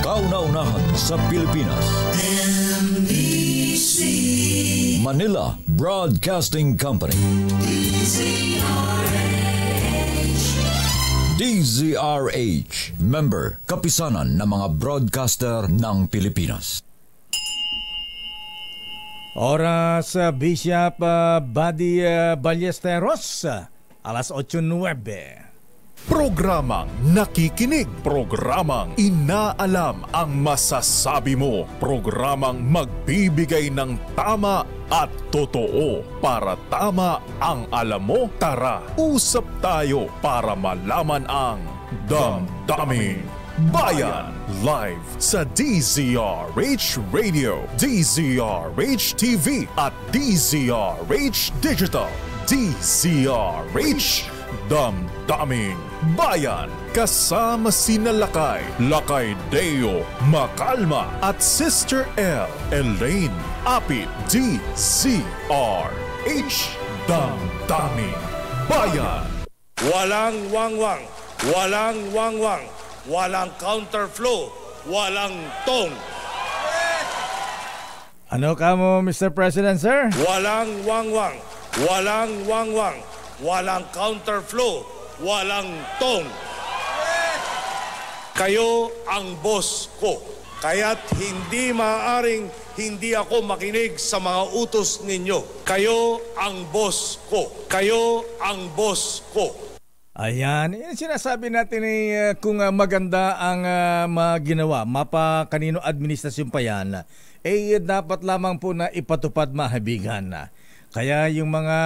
Kauna-unahan sa Pilipinas. NBC Manila Broadcasting Company. DZRH, member, kapisanan ng mga broadcaster ng Pilipinas. Oras Bishop Buddy Ballesteros, alas 8:09. Programang nakikinig, programang inaalam ang masasabi mo, programang magbibigay ng tama at totoo. Para tama ang alam mo, tara, usap tayo para malaman ang Damdaming Bayan. Live sa DZRH Radio, DZRH TV at DZRH Digital. DZRH Damdaming Bayan. Kasama sina Lakay Deo Macalma at Sister L. Elaine Apit. DZRH Damdaming Bayan. Walang wangwang, walang wangwang, walang counterflow, walang tone. Ano ka mo, Mr. President, sir? Walang wangwang, walang wangwang, walang counterflow, walang tone. Kayo ang boss ko. Kaya't hindi maaaring hindi ako makinig sa mga utos ninyo. Kayo ang boss ko. Kayo ang boss ko. Ayan, sinasabi natin kung maganda ang maginawa, mapa kanino administrasyon pa yan, dapat lamang po na ipatupad, mahabigan. Kaya yung mga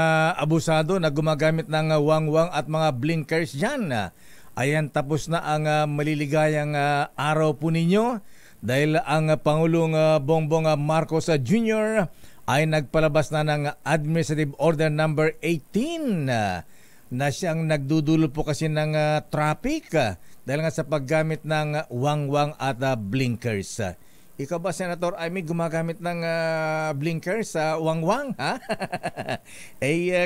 abusado na gumagamit ng wangwang at mga blinkers dyan, ayan, tapos na ang maliligayang araw po ninyo dahil ang Pangulong Bongbong Marcos Jr. ay nagpalabas na ng Administrative Order number 18 na siyang nagdudulo po kasi ng traffic dahil nga sa paggamit ng wangwang at blinkers. Ikaw ba, Senator Amy, gumagamit ng blinkers sa wangwang? Ha?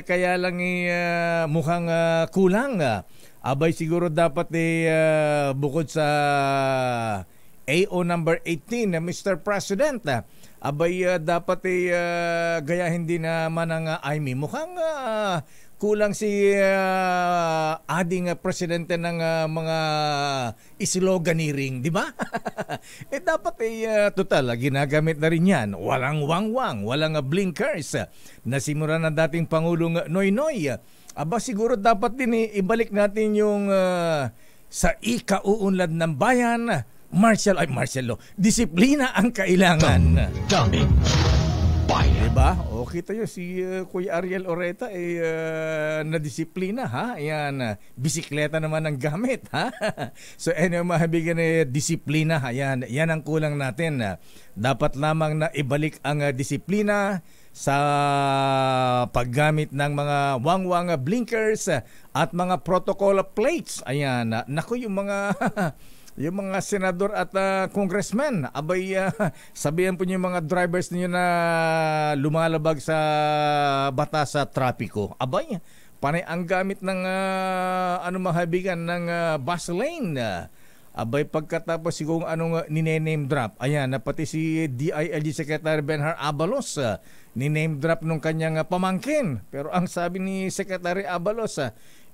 Kaya lang mukhang kulang. Abay siguro dapat bukod sa AO number 18, Mr. President, abay dapat gayahin din naman ng Amy. Mukhang kulang si ading presidente ng mga sloganeering, di ba? Dapat total, ginagamit na rin yan. Walang wangwang, walang blinkers. Nasimula ng dating Pangulong Noynoy. Aba, siguro dapat din ibalik natin yung sa ikauunlad ng bayan, martial law. Disiplina ang kailangan. Damdaming Bayan. Diba? O kita nyo si Kuya Ariel Oreta nadisiplina, ha? Ayan, bisikleta naman ang gamit, ha? So mahabigan disiplina, ayan, yan ang kulang natin. Dapat lamang na ibalik ang disiplina sa paggamit ng mga wangwang blinkers at mga protocol plates. Ayan, naku, yung mga yung mga senador at congressmen, abay sabihan po niyo yung mga drivers niyo na lumalabag sa batas sa trapiko. Abay, panay ang gamit ng mahabigan ng bus lane. Abay, pagkatapos siguro anong ninename drop. Ayan, pati si DILG Secretary Benhar Abalos niname drop nung kanyang pamangkin. Pero ang sabi ni Secretary Abalos,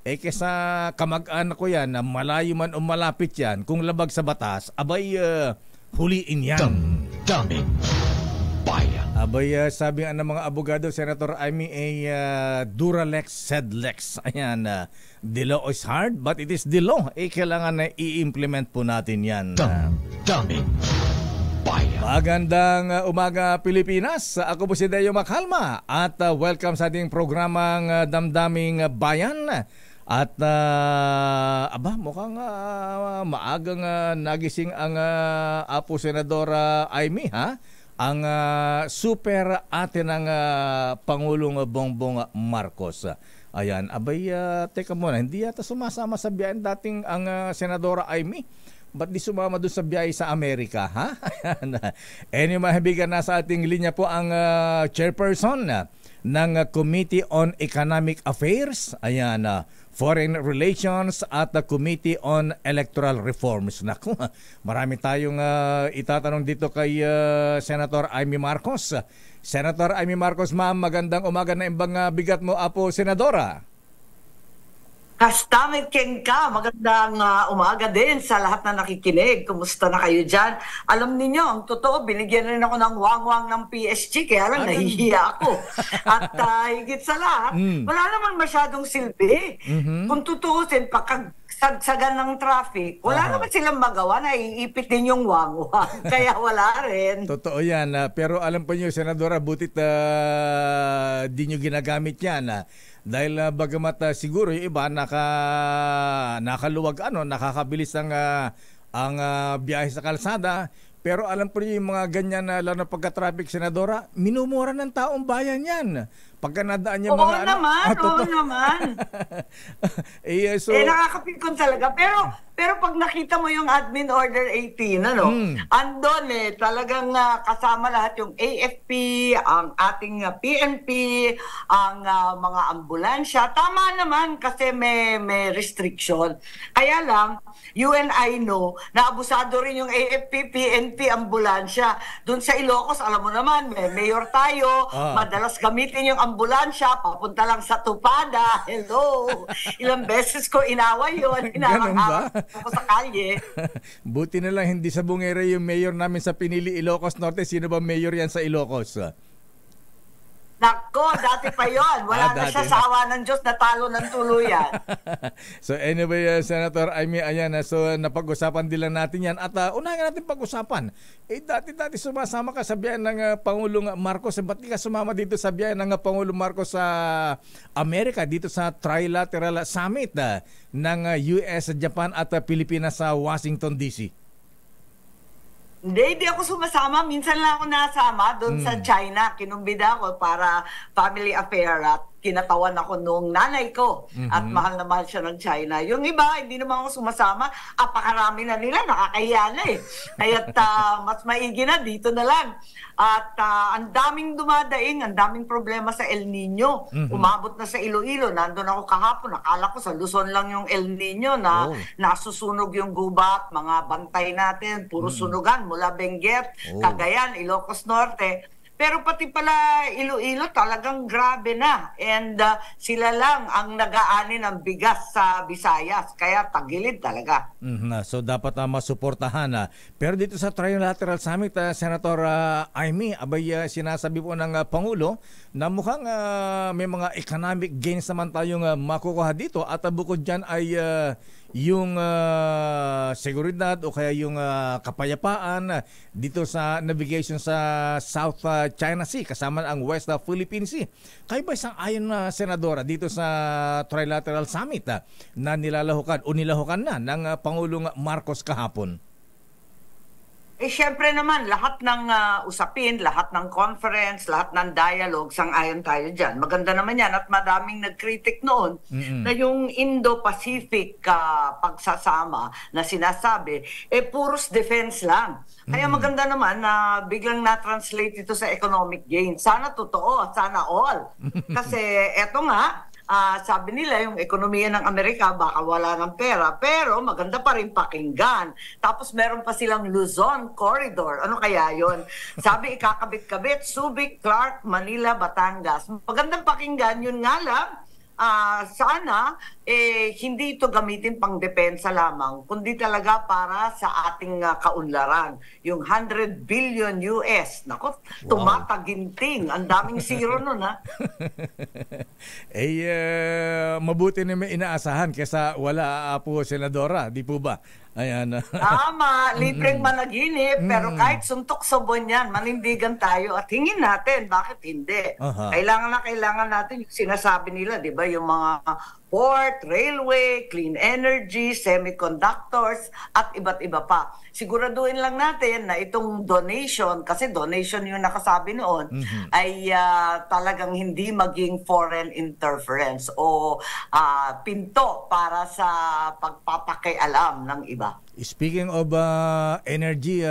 kesa kamag-anak ko yan, na malayo man o malapit yan, kung labag sa batas, abay, huliin yan. Damdaming Bayan. Abay, sabi nga ng mga abogado, Senator Amy, Duralex said Lex. Ayan, the law is hard, but it is the law. Kailangan na i-implement po natin yan. Damdaming Bayan. Magandang umaga, Pilipinas. Ako po si Deo Macalma at welcome sa ating programang Damdaming Bayan. At mukhang maagang nagising ang Apo Senadora Amy, ha? Ang super ate ng Pangulong Bongbong Marcos. Ayan, abay, teka muna, hindi yata sumasama sa biyahe dating ang Senadora Amy. Ba't di sumama doon sa biyahe sa Amerika, ha? Anyway, mahibigan, nasa ating linya po ang chairperson ng Committee on Economic Affairs. Ayan, Foreign Relations at the Committee on Electoral Reforms. Naku, marami tayong itatanong dito kay Senator Amy Marcos. Senator Amy Marcos, ma'am, magandang umaga na imbang bigat mo, Apo Senadora. Kastamit Ken ka, magandang umaga din sa lahat na nakikinig. Kumusta na kayo dyan? Alam niyo ang totoo, binigyan rin ako ng wang-wang ng PSG, kaya lang nahihiya ako. At higit sa lahat, wala naman masyadong silbi. Kung tutuusin, pagkasagsagan ng traffic, wala naman silang magawa, naiipit din yung wang-wang. Kaya wala rin. Totoo yan. Pero alam po niyo, Senadora, butit di nyo ginagamit yan. Dahil bagamat siguro yung iba nakaluwag nakakabilis ang biyahe sa kalsada, pero alam po niyo yung mga ganyan na lalo pagka-traffic, Senadora, minumura ng taong bayan yan. Pagka nadaan niya oo naman. Nakakapikon talaga. Pero pag nakita mo yung Admin Order 18, andon talagang kasama lahat yung AFP, ang ating PNP, ang mga ambulansya. Tama naman kasi may restriction. Kaya lang, you and I know, na abusado rin yung AFP, PNP, ambulansya. Doon sa Ilocos, alam mo naman, may mayor tayo, madalas gamitin yung ambulansya, papunta lang sa Tupada. Hello! Ilang beses ko inaway yun. Ganun ba? Ako sa kalye. Buti na lang hindi sa bungere yung mayor namin sa Pinili, Ilocos Norte. Sino ba mayor yan sa Ilocos? Nako, dati pa yon. Wala na siya sa awa ng Diyos, natalo ng tuluyan. So anyway, Senator Amy, ayan, so napag-usapan din lang natin yan. At unahin natin pag-usapan. Dati sumasama ka sa biyahe ng Pangulong Marcos. Ba't ka sumama dito sa biyahe ng Pangulong Marcos sa Amerika, dito sa Trilateral Summit ng US, Japan at Pilipinas sa Washington, D.C.? Hindi ako sumasama. Minsan lang ako nasama doon sa China. Kinumbida ako para family affair at kinatawan ako nung nanay ko. At mahal na mahal siya ng China. Yung iba, hindi naman ako sumasama. Apakarami na nila. Nakakahiya na eh. Kaya't mas maigi na. Dito na lang. At ang daming dumadaing. Ang daming problema sa El Nino. Umabot na sa Iloilo. Nandun ako kahapon. Nakala ko sa Luzon lang yung El Nino na nasusunog yung gubat. Mga bantay natin. Puro sunugan mula Benguet, Cagayan, Ilocos Norte. Pero pati pala Iloilo talagang grabe na. And sila lang ang nag-aani ng bigas sa Visayas. Kaya tagilid talaga. So dapat masuportahan. Pero dito sa Trilateral Summit, Senator Amy, abay sinasabi po ng Pangulo na mukhang may mga economic gains naman tayong makukuha dito. At bukod dyan ay yung seguridad o kaya yung kapayapaan dito sa navigation sa South China Sea kasama ang West Philippine Sea. Kayo ba isang ayon na Senadora dito sa Trilateral Summit na nilahukan na ng Pangulong Marcos kahapon? Syempre naman, lahat ng usapin, lahat ng conference, lahat ng dialogue, sang-ayon tayo dyan. Maganda naman yan at madaming nag-critic noon na yung Indo-Pacific pagsasama na sinasabi, puros defense lang. Kaya maganda naman na biglang na-translate ito sa economic gain. Sana totoo, sana all. Kasi eto nga, sabi nila yung ekonomiya ng Amerika baka wala ng pera pero maganda pa rin pakinggan. Tapos meron pa silang Luzon Corridor. Ano kaya yon? Sabi ikakabit-kabit Subic, Clark, Manila, Batangas. Magandang pakinggan, yun nga lang. Sana hindi ito gamitin pang depensa lamang kundi talaga para sa ating kaunlaran. Yung 100 billion US. Nako, tumataginting. Ang daming zero nun ha. Mabuti na may inaasahan kaysa wala po, Senadora. Di po ba? Ayan. Tama, libreng managinip, pero kahit suntok sa buwan yan, manindigan tayo at hingin natin. Bakit hindi? Kailangan natin yung sinasabi nila, di ba? Yung mga port, railway, clean energy, semiconductors, at iba't iba pa. Siguraduhin lang natin na itong donation, kasi donation yung nakasabi noon, ay talagang hindi maging foreign interference o pinto para sa pagpapakialam ng iba. ba? Speaking of energy,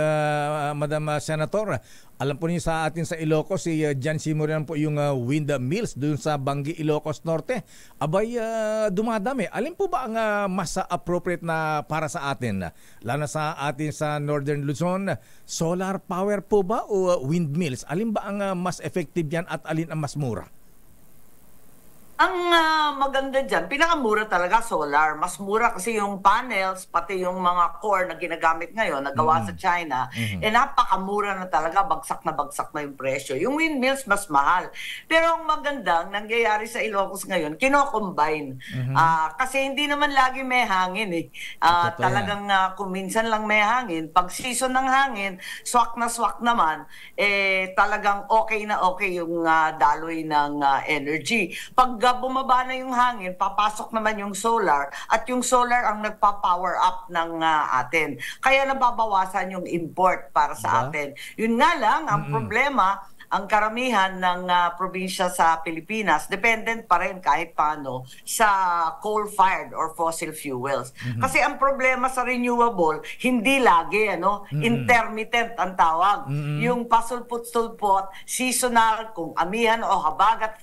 Madam Senator, alam po niyo sa atin sa Ilocos, si Jan Simurian po yung windmills doon sa Bangi, Ilocos Norte. Abay, dumadami. Alin po ba ang mas appropriate na para sa atin? Lalo sa atin sa Northern Luzon, solar power po ba o windmills? Alin ba ang mas effective yan at alin ang mas mura? Ang maganda dyan, pinakamura talaga solar. Mas mura kasi yung panels, pati yung mga core na ginagamit ngayon, nagawa sa China, napakamura na talaga, bagsak na yung presyo. Yung windmills, mas mahal. Pero ang magandang nangyayari sa Ilocos ngayon, kino-combine. Kasi hindi naman lagi may hangin eh. Talagang kuminsan lang may hangin. Pag season ng hangin, swak naman, talagang okay na okay yung daloy ng energy. Pag bumaba na yung hangin, papasok naman yung solar at yung solar ang nagpa-power up ng atin. Kaya nababawasan yung import para sa atin. Yun nga lang, ang problema, ang karamihan ng probinsya sa Pilipinas, dependent pa rin kahit paano sa coal-fired or fossil fuels. Kasi ang problema sa renewable, hindi lagi, intermittent ang tawag. Yung pasulpot-sulpot, seasonal, kung amihan o habagat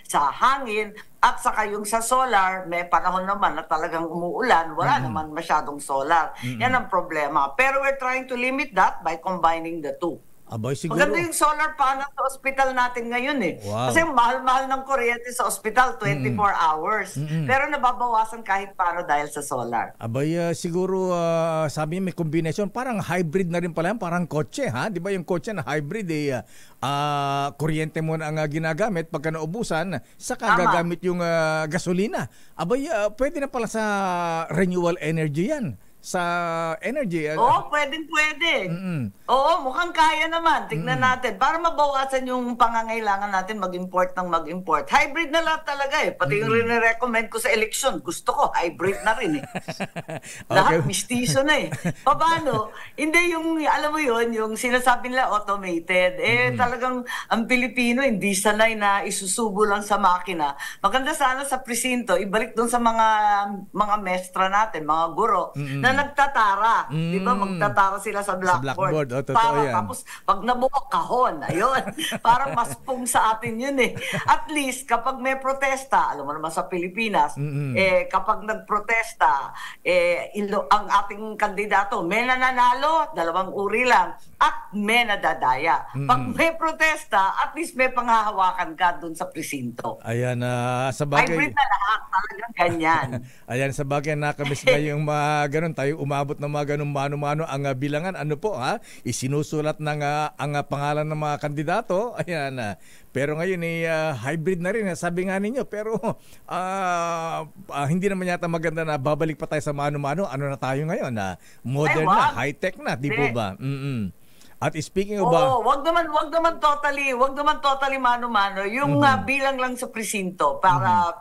sa hangin, at saka yung sa solar, may panahon naman na talagang umuulan, wala naman masyadong solar. Yan ang problema. Pero we're trying to limit that by combining the two. Abay, siguro. Maganda yung solar panel sa ospital natin ngayon eh. Wow. Kasi mahal-mahal ng kuryente sa ospital, 24 hours. Pero nababawasan kahit paano dahil sa solar. Abay, siguro sabi may combination, parang hybrid na rin pala yan, parang kotse, ha? Di ba yung kotse na hybrid, kuryente mo na ang ginagamit, pagka naubusan, saka gagamit yung gasolina. Abay, pwede na pala sa renewable energy yan. Sa energy. Oo, pwede. Oo, mukhang kaya naman. Tignan natin. Para mabawasan yung pangangailangan natin mag-import ng mag-import. Hybrid na lahat talaga eh. Pati yung rin-recommend ko sa election, gusto ko hybrid na rin eh. Lahat mistiso na eh. Paano? Hindi yung, alam mo yun, yung sinasabi nila automated. Talagang ang Pilipino hindi sanay na isusubo lang sa makina. Maganda sana sa presinto, ibalik doon sa mga mestra natin, mga guro, na nagtatara. Di ba? Magtatara sila sa blackboard. Tapos, pag nabuo, kahon. Ayun. Parang mas pong sa atin yun eh. At least, kapag may protesta, alam mo naman sa Pilipinas, kapag nagprotesta, ang ating kandidato, may nananalo, 2 uri lang, at may nadadaya. Pag may protesta, at least may panghahawakan ka dun sa presinto. Ayan, sa bagay. Hybrid na lahat. Talagang ganyan. Ayan, sa bagay, nakamiss na yung mga ganun, tayo umabot ng mga ganun mano-mano ang bilangan. Ano po, isinusulat ng ang pangalan ng mga kandidato. Ayan, pero ngayon hybrid na rin, sabi nga ninyo. Pero hindi naman yata maganda na babalik pa tayo sa mano-mano. Ano na tayo ngayon? Modern na, high-tech na, di po ba? At speaking of wag naman totally mano-mano. Yung bilang lang sa presinto para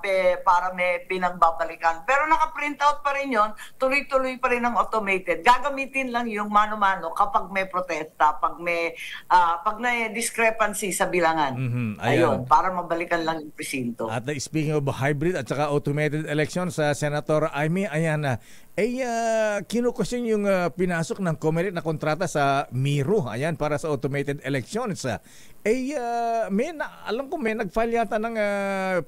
may pinagbabalikan. Pero naka-print out pa rin 'yon, tuloy-tuloy pa rin ang automated. Gagamitin lang yung mano-mano kapag may protesta, pag may discrepancy sa bilangan. Ayun, para mabalikan lang yung presinto. At speaking of hybrid at saka automated elections, Senator Amy, ayan kinukusyon yung pinasok ng COMELEC na kontrata sa Miro, ayan, para sa automated elections. Alam ko may nag-file yata ng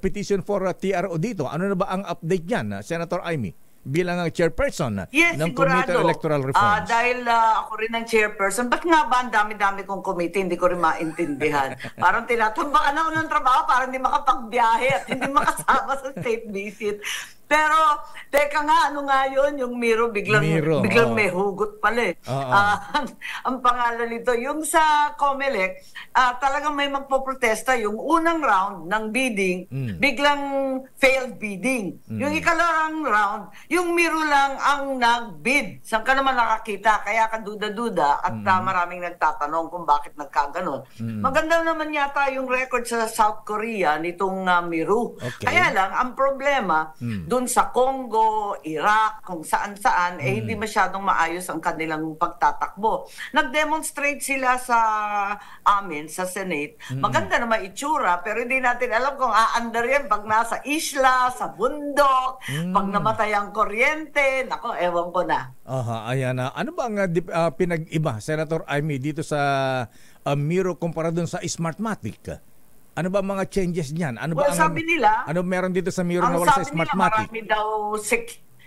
petition for TRO dito. Ano na ba ang update niyan, Senator Amy? Bilang chairperson ng Committee on Electoral Reforms. Dahil ako rin ang chairperson, ba't nga ba ang dami-dami kong committee, hindi ko rin maintindihan. Parang tinatambakan ako ng trabaho para hindi makapagbiyahe at hindi makasama sa state visit. Pero, teka nga, ano nga yun? Yung Miro, biglang may hugot pala eh. Ang pangalan nito, yung sa COMELEC, talagang may magpoprotesta. Yung unang round ng bidding, biglang failed bidding. Yung ikalawang round, yung Miro lang ang nag-bid. Saan ka naman nakakita? Kaya ka duda-duda at maraming nagtatanong kung bakit nagkaganon. Maganda naman yata yung record sa South Korea nitong Miro. Okay. Kaya lang, ang problema, doon dun sa Congo, Iraq, kung saan-saan, hindi masyadong maayos ang kanilang pagtatakbo. Nag-demonstrate sila sa amin, sa Senate. Maganda na maitsura, pero hindi natin alam kung aandar yan pag nasa isla, sa bundok, pag namatay ang kuryente. Nako, ewan ko na. Aha, ayan na. Ano ba ang pinag-iba, Senator Amy, dito sa Miro kumpara dun sa Smartmatic? Ano ba mga changes niyan? Ano ba sabi nila, ano meron dito sa Miro na wala sa Smartmatic?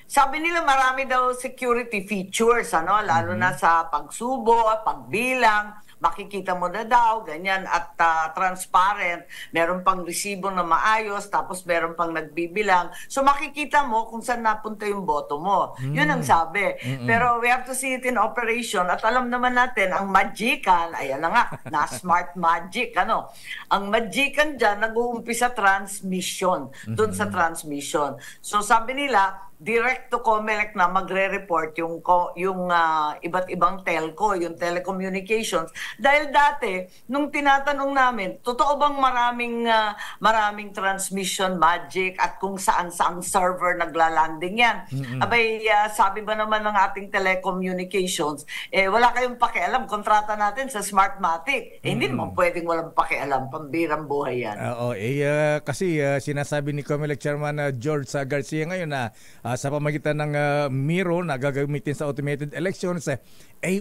Sabi nila marami daw security features, lalo na sa pagsubo, pagbilang, makikita mo na daw, ganyan, at transparent. Meron pang resibo na maayos, tapos meron pang nagbibilang. So makikita mo kung saan napunta yung boto mo. Yun ang sabi. Pero we have to see it in operation. At alam naman natin, ang magican, ayan na nga, na smart magic, Ang magican dyan, nag-uumpisa transmission. Doon sa transmission. So sabi nila, direct to COMELEC na magre-report yung iba't ibang telco, yung telecommunications. Dahil dati, nung tinatanong namin, totoo bang maraming transmission magic at kung saan-saang server naglalanding yan? Abay, sabi ba naman ng ating telecommunications, wala kayong pakialam, kontrata natin sa Smartmatic. Hindi naman pwedeng walang pakialam, pambirang buhay yan. Kasi sinasabi ni COMELEC Chairman George Garcia ngayon na sa pamagitan ng Miro na gagamitin sa automated elections,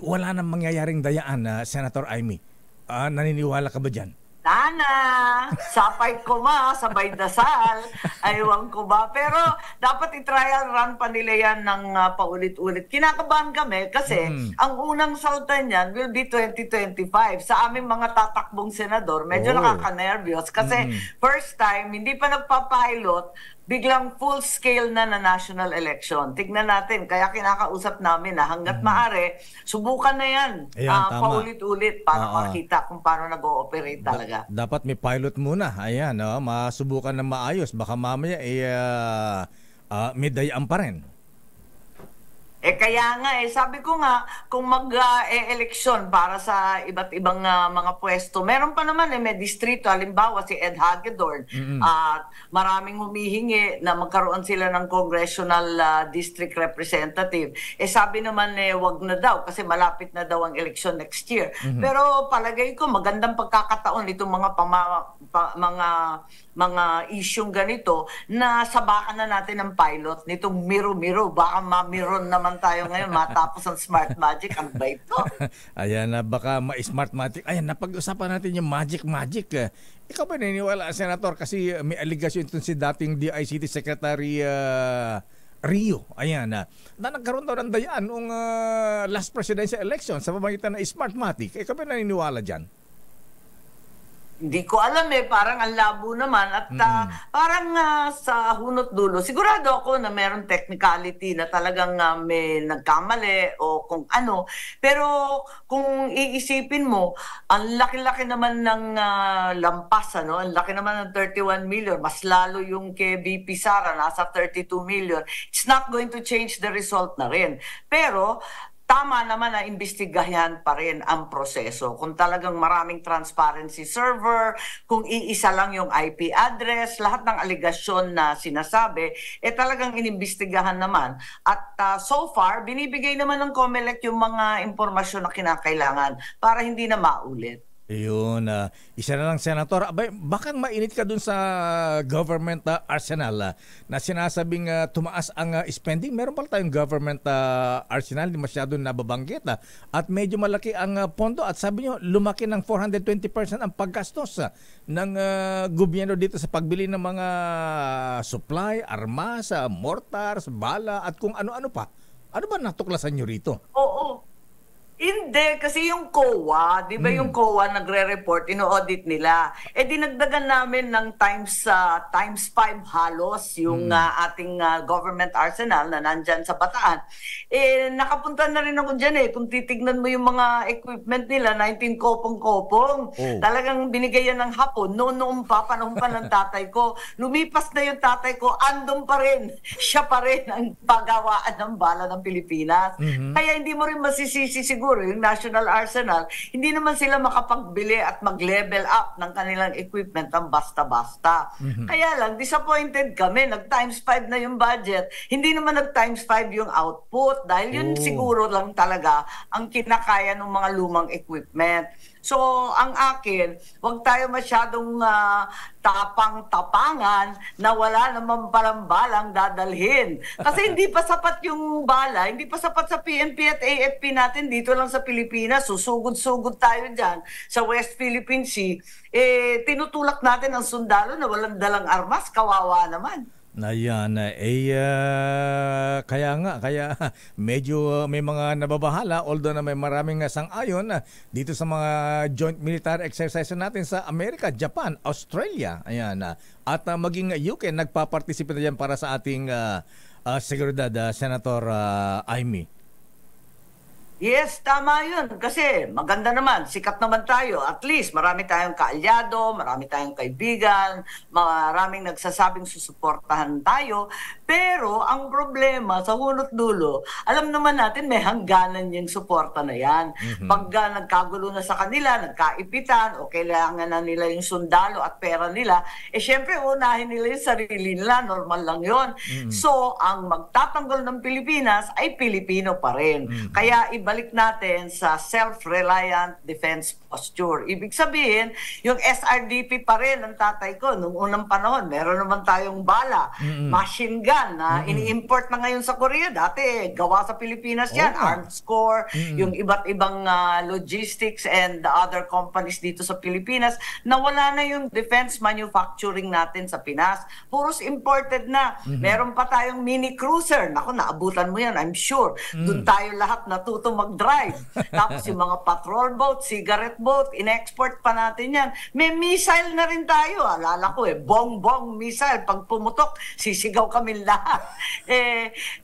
wala nang mangyayaring dayaan, Senator Amy. Naniniwala ka ba dyan? Nana, sapay ko sabay dasal, aywan ko ba. Pero dapat i-trial run pa nila yan ng paulit-ulit. Kinakabahan kami kasi ang unang salta niyan will be 2025. Sa aming mga tatakbong senador, medyo nakaka-nervyos kasi first time, hindi pa nagpa-pilot, biglang full-scale na national election. Tignan natin, kaya kinakausap namin na hanggat maaari, subukan na yan. Paulit-ulit para makita kung paano nag-ooperate talaga. Dapat may pilot muna. Ayan, masubukan na maayos. Baka mamaya may dayaan pa rin. Kaya nga, sabi ko nga, kung mag-eleksyon para sa iba't ibang mga pwesto, meron pa naman may distrito, halimbawa si Ed Hagedorn, at maraming humihingi na magkaroon sila ng congressional district representative. Sabi naman wag na daw kasi malapit na daw ang eleksyon next year. Pero palagay ko magandang pagkakataon itong mga isyong ganito na sabakan na natin ng pilot nitong Miro-Miro. Baka mamiron naman tayo ngayon matapos ang Smart Magic. Ano ba ito? Ayan na, baka ma-Smart Magic. Ayan, napag-usapan natin yung Magic. Ikaw ba naniniwala, Senator? Kasi may aligasyon ito si dating DICT Secretary Rio. Ayan na nagkaroon daw ng dayaan noong last presidential election sa pamagitan ng Smart Magic. Ikaw ba naniniwala dyan? Hindi ko alam parang ang labo naman at parang sa hunot dulo. Sigurado ako na meron technicality na talagang may nagkamali o kung ano. Pero kung iisipin mo, ang laki-laki naman ng lampas, ang laki naman ng 31 million. Mas lalo yung kay VP Sara, nasa 32 million. It's not going to change the result na rin. Pero tama naman na imbestigahan pa rin ang proseso. Kung talagang maraming transparency server, kung iisa lang yung IP address, lahat ng aligasyon na sinasabi, talagang inimbestigahan naman. At so far, binibigay naman ng COMELEC yung mga impormasyon na kinakailangan para hindi na maulit. Yun, isa na lang, Senator. Baka mainit ka dun sa government arsenal na sinasabing tumaas ang spending. Meron pala tayong government arsenal, hindi masyadong nababanggit. At medyo malaki ang pondo at sabi nyo, lumaki ng 420% ang paggastos ng gobyerno dito sa pagbili ng mga supply, armas, mortars, bala at kung ano-ano pa. Ano ba natuklasan nyo rito? Oo. Hindi, kasi yung COA, di ba yung COA nagre-report, ino-audit nila. Dinagdagan namin ng times 5 halos yung ating government arsenal na nandyan sa Bataan. Nakapunta na rin ako dyan Kung titignan mo yung mga equipment nila, 19 kopong-kopong. Talagang binigay yan ng hapon. Noon pa, panahon pa ng tatay ko. Lumipas na yung tatay ko, andun pa rin. Siya pa rin ang pagawaan ng bala ng Pilipinas. Kaya hindi mo rin masisisi siguro siguro yung National Arsenal, hindi naman sila makapagbili at mag-level up ng kanilang equipment ng basta-basta. Kaya lang, disappointed kami. Nag-times 5 na yung budget. Hindi naman nag-times 5 yung output dahil yun siguro lang talaga ang kinakaya ng mga lumang equipment. So, ang akin, huwag tayo masyadong tapang-tapangan na wala naman palang balang dadalhin. Kasi hindi pa sapat yung bala, hindi pa sapat sa PNP at AFP natin dito lang sa Pilipinas. Susugod-sugod tayo dyan sa West Philippine Sea. Tinutulak natin ang sundalo na walang dalang armas, kawawa naman. Ayan, kaya medyo may mga nababahala, although na may maraming sang-ayon dito sa mga joint military exercises natin sa Amerika, Japan, Australia, ayan, at maging UK nagpa-participate na dyan para sa ating seguridad, Senator Amy. Yes, tama yun. Kasi maganda naman, sikat naman tayo. At least marami tayong kaalyado, marami tayong kaibigan, maraming nagsasabing susuportahan tayo. Pero ang problema sa hunot dulo, alam naman natin may hangganan yung suporta na yan. Pag nagkagulo na sa kanila, nagkaipitan, o kailangan na nila yung sundalo at pera nila, syempre unahin nila yung sarili nila, normal lang yun. So, ang magtatanggol ng Pilipinas ay Pilipino pa rin. Kaya ibalik natin sa self-reliant defense posture. Ibig sabihin, yung SRDP pa rin ang tatay ko. Nung unang panahon, meron naman tayong bala, machine gun na ini-import na ngayon sa Korea. Dati, gawa sa Pilipinas yan. Arms Corps, yung iba't ibang logistics and the other companies dito sa Pilipinas, nawala na yung defense manufacturing natin sa Pinas. Puros imported na. Meron pa tayong mini cruiser. Naku, naabutan mo yan, I'm sure. Doon tayo lahat natuto mag-drive. Tapos yung mga patrol boat, cigarette boat, in-export pa natin yan. May missile na rin tayo. Alala ko bong-bong missile. Pag pumutok, sisigaw kami lahat.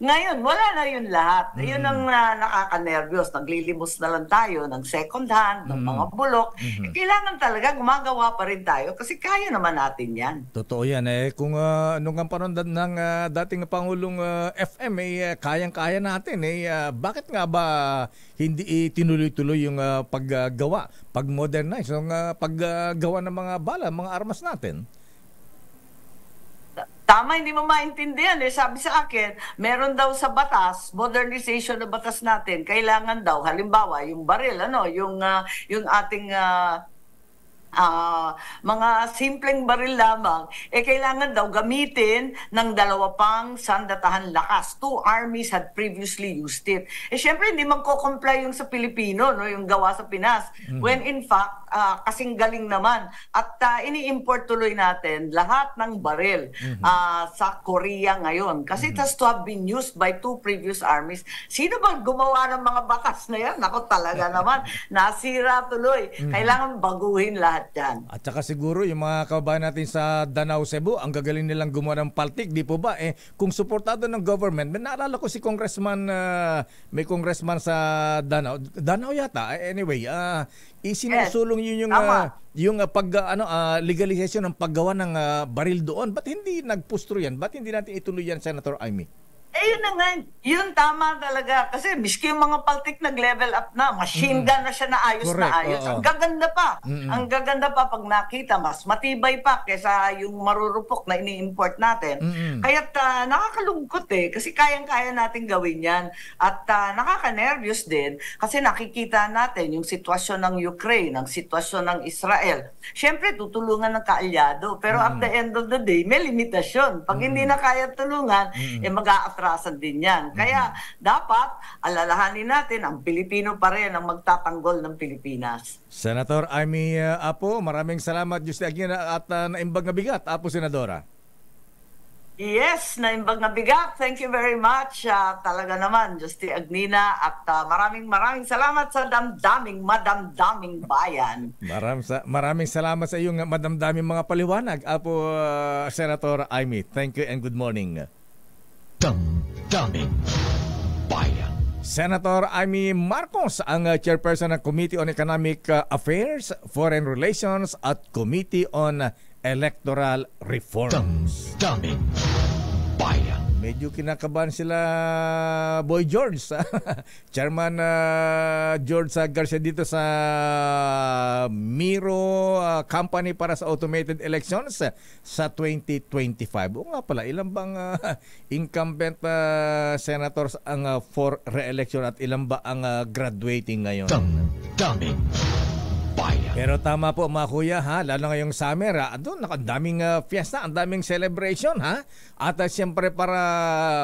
Ngayon, wala na yun lahat. Yun ang nakaka-nervyos. Naglilimos na lang tayo ng second hand, ng mga bulok. Kailangan talaga gumagawa pa rin tayo kasi kaya naman natin yan. Totoo yan. Kung nung ang panahon ng dating Pangulong FM, kayang-kaya natin. Bakit nga ba hindi tinuloy-tuloy yung paggawa, pag-modernize, yung paggawa ng mga bala, mga armas natin? Tama, hindi mo maintindihan. Sabi sa akin, meron daw sa batas, modernization na batas natin, kailangan daw, halimbawa, yung baril, yung ating mga simpleng baril lamang, kailangan daw gamitin ng 2 pang sandatahan lakas. 2 armies had previously used it. Syempre, hindi magko-comply yung sa Pilipino, yung gawa sa Pinas. When in fact, kasing galing naman. At ini-import tuloy natin lahat ng baril sa Korea ngayon. Kasi it has to have been used by 2 previous armies. Sino ba gumawa ng mga batas na yan? Ako talaga naman, nasira tuloy. Kailangan baguhin lahat yan. At saka siguro yung mga kababayan natin sa Danao, Cebu, ang gagaling nilang gumawa ng paltik, di po ba? Kung suportado ng government, naalala ko si Congressman, may congressman sa Danao yata. Anyway, isinusulong yun yung legalization ng paggawa ng baril doon. Ba't hindi nagpustro yan? Ba't hindi natin ituloy yan, Senator Amy? Yun na nga, yun tama talaga. Kasi miski yung mga paltik nag-level up na, machine gun na siya na ayos. Correct, na ayos. Ang gaganda pa. Ang gaganda pa pag nakita, mas matibay pa kaysa yung marurupok na ini-import natin. Kaya't nakakalungkot kasi kayang-kaya natin gawin yan. At nakaka-nervyos din kasi nakikita natin yung sitwasyon ng Ukraine, ang sitwasyon ng Israel. Siyempre, tutulungan ng kaalyado. Pero at the end of the day, may limitasyon. Pag hindi na kaya tulungan, mag-aatrasan din yan. Kaya dapat alalahanin natin ang Pilipino pa rin ang magtatanggol ng Pilipinas. Senator Amy Apo, maraming salamat Diyos at naimbag na bigat, Apo Senadora. Yes, naimbag na bigat. Thank you very much. Talaga naman, Justi Agnina. At maraming salamat sa madamdaming bayan. Maraming salamat sa iyong madamdaming mga paliwanag, Apo Senator Amy. Thank you and good morning. Damdaming bayan. Senator Amy Marcos, ang chairperson ng Committee on Economic Affairs, Foreign Relations at Committee on Electoral Reforms. Damdaming bayan. medyo kinakabahan sila Boy George. Chairman George Garcia dito sa Miro Company para sa automated elections sa 2025. O nga pala, ilan bang incumbent senators ang for re-election at ilan ba ang graduating ngayon? Damdamin Bayan. Pero tama po mga kuya, ha, lalo ngayong summer, doon ang daming fiesta, ang daming celebration, ha. At siyempre para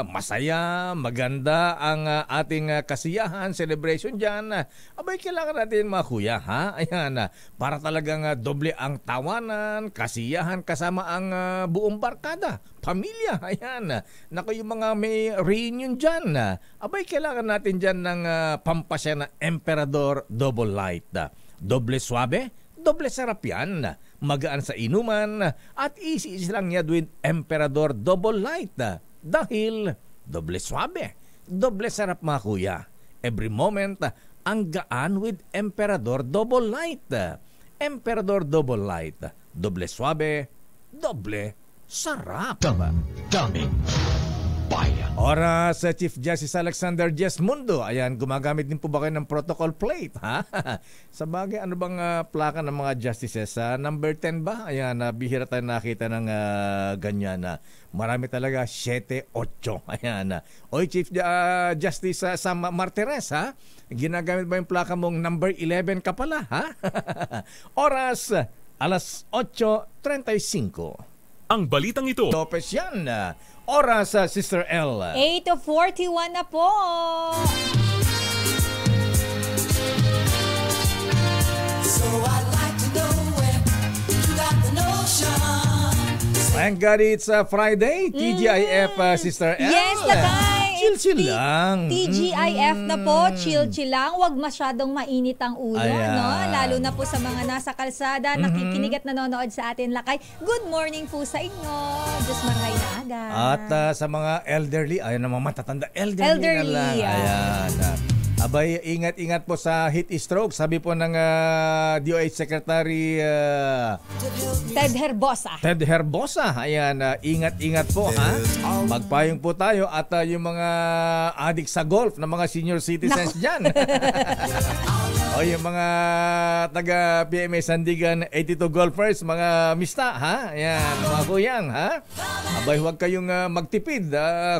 masaya, maganda ang ating kasiyahan, celebration diyan. Abay kailangan natin mga kuya, ha. Ayan, para talagang doble ang tawanan, kasiyahan kasama ang buong barkada, pamilya. Ayan. Naku, yung mga may reunion diyan. Abay kailangan natin diyan ng pampasya na Emperador Double Light. Doble suabe, doble sarap yan. Magaan sa inuman at easy lang niya with Emperador Double Light. Dahil doble suabe, doble sarap mga kuya. Every moment, ang gaan with Emperador Double Light. Emperador Double Light, doble suabe, doble sarap. Damdamin Bayan. Oras, Chief Justice Alexander Mundo. Ayan, gumagamit din po ba kayo ng protocol plate, ha? Sa bagay, ano bang plaka ng mga justices? Number 10 ba? Ayan, bihira tayo nakita ng ganyan. Marami talaga, 7, 8. Ayan. Oy, Chief Justice Sam Martires, ha? Ginagamit ba yung plaka mong number 11 ka pala, ha? Oras, alas 8:35. Ang balitang ito. Lopez yan. Oras, Sister L. 8:41 na po. So I'd like to know where you got the notion. Thank God it's Friday. TGIF, Sister L. Yes, Lakay. Chill-chill lang. TGIF na po. Chill-chill lang. Huwag masyadong mainit ang ulo. Ayan. No? Lalo na po sa mga nasa kalsada, nakikinig at nanonood sa atin, Lakay. Good morning po sa inyo. Diyos maray na aga. At sa mga elderly, ayun naman matatanda. Elderly na lang. yeah. Ayan. Abay, ingat-ingat po sa heat stroke. Sabi po ng DOH Secretary Ted Herbosa. Ted Herbosa. Ayan, ingat-ingat po, ha. Magpayong po tayo at yung mga adik sa golf na mga senior citizens dyan. O yung mga taga PMA Sandigan 82 golfers, mga mista, ha? Ayan, mga kuyang, ha? Abay, huwag kayong magtipid.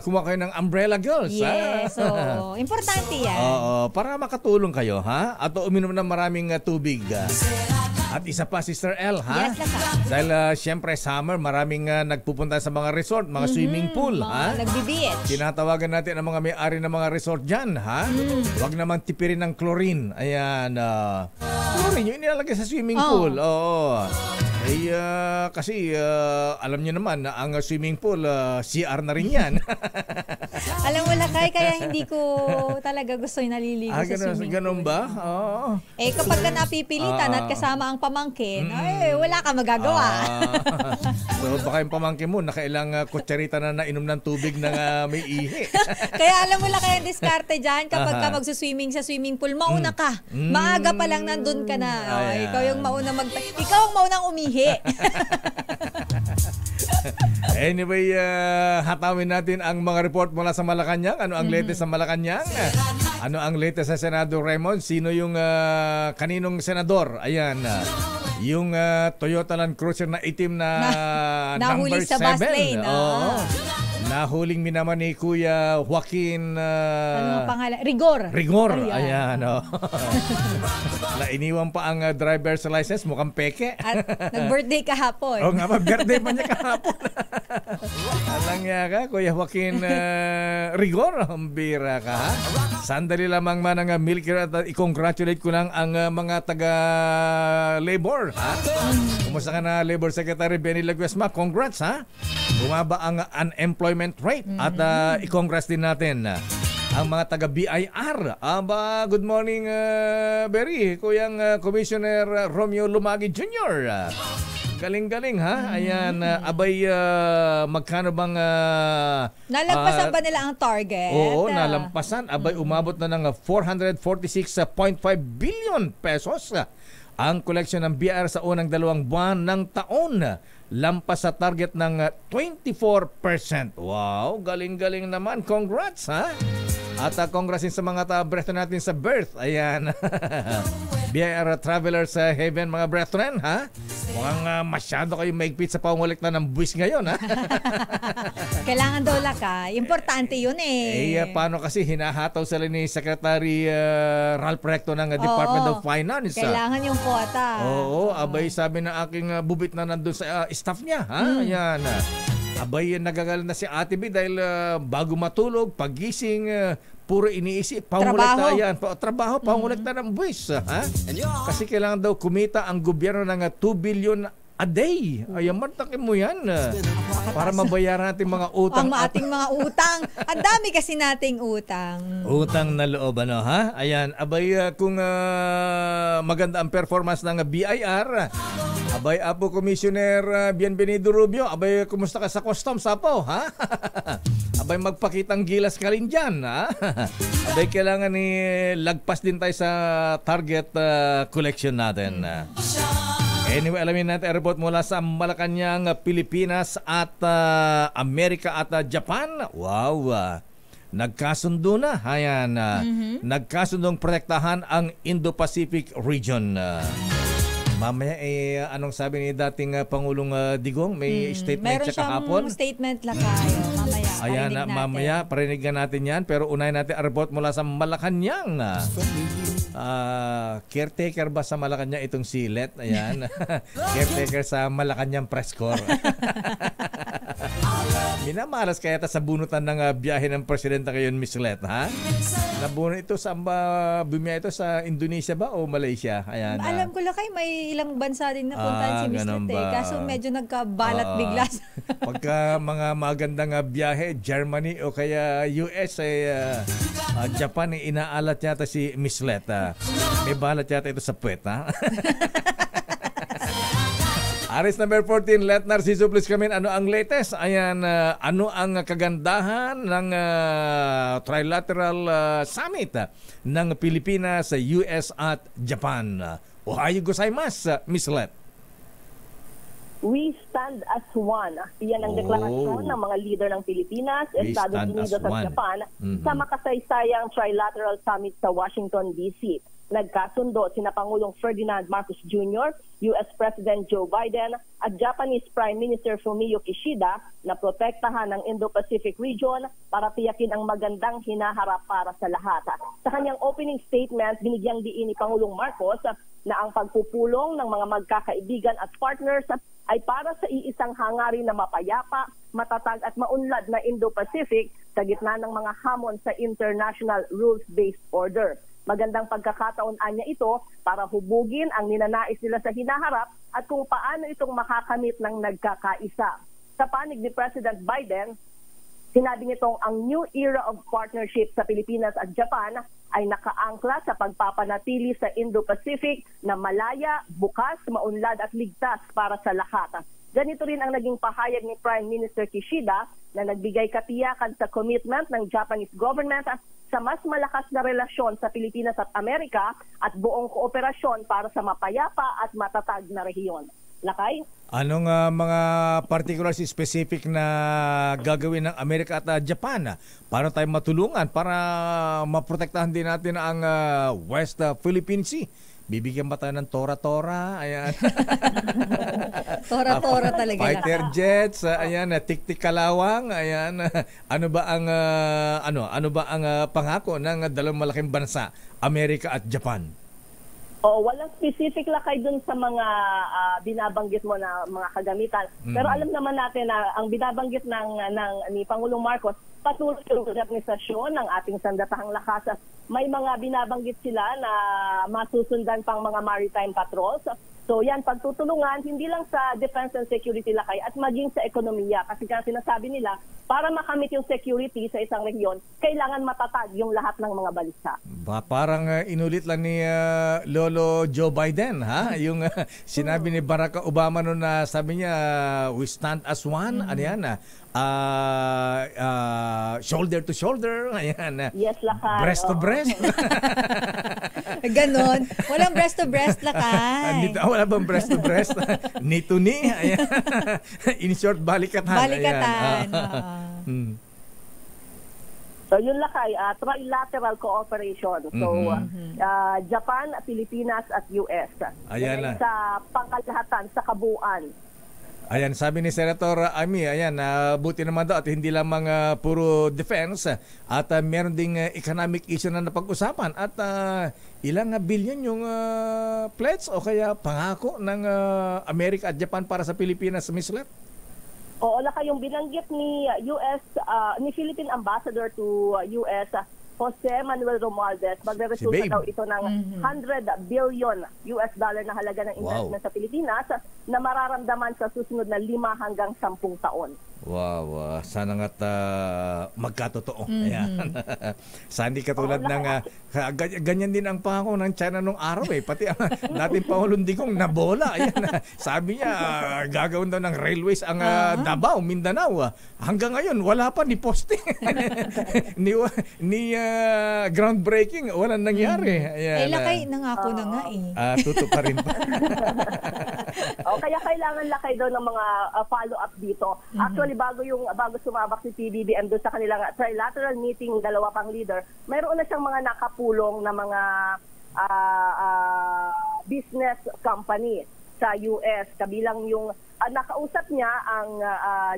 Kumuha kayo ng umbrella girls, ha? Yes, so importante yan. Oo, para makatulong kayo, ha? At uminom ng maraming tubig. At isa pa, Sister L, ha? Yes, Laka. Dahil siyempre summer, maraming nagpupunta sa mga resort, mga swimming pool, ha? Nagbi-beach. Tinatawagan natin ang mga may-ari ng mga resort dyan, ha? Huwag naman tipirin ng chlorine. Ayan, chlorine yung inilalagay sa swimming pool. Oo. Kasi alam niyo naman na ang swimming pool, CR na rin yan. Alam mo, Lakay, kaya hindi ko talaga gusto yung naliligo sa swimming pool. Ganun ba? Oo. Kapag ka napipilitan at kasama ang pamangkin, wala ka magagawa. So baka yung pamangkin mo, nakailang kutsarita na nainom ng tubig na may ihi. Kaya alam mo lang kaya diskarte dyan, kapag ka magsuswimming sa swimming pool, mauna ka. Maaga pa lang nandun ka na. Ikaw yung ikaw ang maunang umihi. Anyway, hatawin natin ang mga report mula sa Malacanang. Ano ang latest sa Malacanang? Ano ang latest sa Senado, Raymond? Sino yung kaninong senador? Ayan, yung Toyota Land Cruiser na itim na number 7. Nahuli sa bus lane. Nahuling minaman ni Kuya Joaquin ano ang pangalan? Rigor. Ayan. Na iniwan pa ang driver's license, mukhang peke. At nag-birthday kahapon. Oo nga, birthday pa niya kahapon. Alang niya ka, Kuya Joaquin Rigor. Ang bira ka, ha? Sandali lamang man ang milker at i-congratulate ko lang ang mga taga-labor, ha? Kumusta ka na, Labor Secretary Benny Laguesma? Congrats, ha? Bumaba ang unemployment rate at i-congrats din natin ang mga taga-BIR. Good morning, Berry. Kuyang Commissioner Romeo Lumagi Jr. Galing-galing, ha? Ayan, magkano bang... nalampasan ba nila ang target? Oo, nalampasan. Umabot na ng 446.5 billion pesos ang koleksyon ng BIR sa unang 2 buwan ng taon. lampas sa target ng 24%. Wow, galing-galing naman. Congrats, ha? At congrats din sa mga brethren natin sa birth. Ayan. BIR Travelers sa Heaven, mga brethren, ha? Mukhang masyado kayo maigpit sa pangulik na ng buwis ngayon, ha? Kailangan daw laka. Importante yun eh. Paano kasi hinahataw sila ni Secretary Ralph Recto ng Department of Finance? Kailangan yung quota. Oo, abay sabi ng aking bubit na nandun sa staff niya, ha? Ayan. Abay, nagagalit na si Ate B dahil bago matulog, pagising, puro iniisip, pangulekta yan. Trabaho, pangulekta ng buwis. Ha? Kasi kailangan daw kumita ang gobyerno ng 2 billion a day. Ay, martakin mo yan. Para mabayaran natin mga utang. Ang ating mga utang. Ang dami kasi nating utang. Utang na loob, ano, ha? Ayan, abay, kung maganda ang performance ng BIR, abay, Apo Commissioner Bienvenido Rubio, abay, kumusta ka sa customs, Apo, ha? Abay, magpakitang gilas ka rin dyan, ha? Abay, kailangan ni lagpas din tayo sa target collection natin. Anyway, alamin natin ang report mula sa Malacanang, Pilipinas at Amerika at Japan. Wow! Nagkasundo na. Ayan. Nagkasundong protektahan ang Indo-Pacific region. Mamaya, anong sabi ni dating Pangulong Digong? May statement siya kahapon? Meron siyang statement lang kayo. Mamaya, ayan, mamaya, parinig natin yan. Pero unahin natin ang report mula sa Malacanang. Caretaker ba sa Malacanang itong si Let? Ayan. Caretaker sa Malacanang press corps. Minamalas kaya sa bunutan ng biyahe ng presidente ngayon, Miss Let, ha? Nabunot ito sa bumiyahe ito sa Indonesia ba o Malaysia? Ayan. Alam ko lang kayo, may ilang bansa din na puntahan si Miss Let eh. Kaso medyo nagkabalat bigla. Pagka mga magandang biyahe, Germany o kaya US, Japan, inaalat yata si Miss Let. May balat yata ito sa puwet, ha? Aris number 14, Let Narciso, please come in. Ano ang latest? Ayan, ano ang kagandahan ng trilateral summit ng Pilipinas, US at Japan? Ohayo gozaimasu, Miss Let. We stand as one. Iyan ang deklarasyon ng mga leader ng Pilipinas, Estados Unidos at Japan sa makasaysayang trilateral summit sa Washington, D.C. Nagkasundo sina Pangulong Ferdinand Marcos Jr., US President Joe Biden at Japanese Prime Minister Fumio Kishida na protektahan ang Indo-Pacific region para tiyakin ang magandang hinaharap para sa lahat. Sa kanyang opening statement, binigyang diin ni Pangulong Marcos na ang pagpupulong ng mga magkakaibigan at partners ay para sa iisang hangarin na mapayapa, matatag at maunlad na Indo-Pacific sa gitna ng mga hamon sa international rules-based order. Magandang pagkakataon niya ito para hubugin ang ninanais nila sa hinaharap at kung paano itong makakamit ng nagkakaisa. Sa panig ni President Biden, sinabi nitong ang new era of partnership sa Pilipinas at Japan ay nakaangkla sa pagpapanatili sa Indo-Pacific na malaya, bukas, maunlad at ligtas para sa lahat. Ganito rin ang naging pahayag ni Prime Minister Kishida na nagbigay katiyakan sa commitment ng Japanese government sa mas malakas na relasyon sa Pilipinas at Amerika at buong kooperasyon para sa mapayapa at matatag na rehiyon. Lakay? Anong mga particular specific na gagawin ng Amerika at Japan? Paano tayo matulungan para maprotektahan din natin ang West Philippine Sea? Bibigyan ba tayo ng tora-tora? Ayan. Tora-tora talaga. Fighter jets, ayan, tik-tik kalawang, ayan. Ano ba ang pangako ng dalawang malaking bansa, Amerika at Japan? Walang specific lakay dun sa mga binabanggit mo na mga kagamitan. Pero alam naman natin na ang binabanggit ni Pangulong Marcos, patuloy yung administrasyon ng ating sandatahang lakas. May mga binabanggit sila na masusundan pang mga maritime patrols. So yan, pagtutulungan, hindi lang sa defense and security lakay at maging sa ekonomiya. Kasi kaya sinasabi nila, para makamit yung security sa isang rehiyon, kailangan matatag yung lahat ng mga balisa. Parang inulit lang ni Lolo Joe Biden, ha? Yung sinabi ni Barack Obama noon na sabi niya, we stand as one. Ano yan? Shoulder to shoulder. Ayan. Yes, lakay. Breast to breast. Ganon. Walang breast to breast, Lakay. Wala bang breast to breast? Knee to knee? Ayan. In short, balikatan. Balikatan. So yun Lakay, trilateral cooperation. So Japan, Pilipinas at US. Ayan na. Sa pangkalahatan, sa kabuuan. Ayan, sabi ni Senator Amy, ayan, buti naman daw at hindi lamang puro defense at meron ding economic issue na napag-usapan at ilang billion yung pledge o kaya pangako ng Amerika at Japan para sa Pilipinas, Ms. Let? Oo, Lakay, yung binanggit ni ni Philippine Ambassador to US, Jose Manuel Romualdez, magre-resulta daw ito ng $100 billion na halaga ng investment sa Pilipinas na mararamdaman sa susunod na 5 hanggang 10 taon. Wow, sana nga't magkatotoo. Ayan. Sana di katulad ng ganyan din ang pangako ng China nung araw pati ang dating Pangulong Digong nabola. Ayan, sabi niya gagawin daw ng railways ang Davao, Mindanao. Hanggang ngayon wala pa ni posting. ni groundbreaking, walang nangyari. Ayan, Lakay, nangako na nga tuto pa rin pa. Kaya kailangan Lakay daw ng mga follow-up dito. Actually, bago sumabak si PBBM doon sa kanilang trilateral meeting, dalawa pang leader, mayroon na siyang mga nakapulong na mga business company sa US. Kabilang yung nakausap niya ang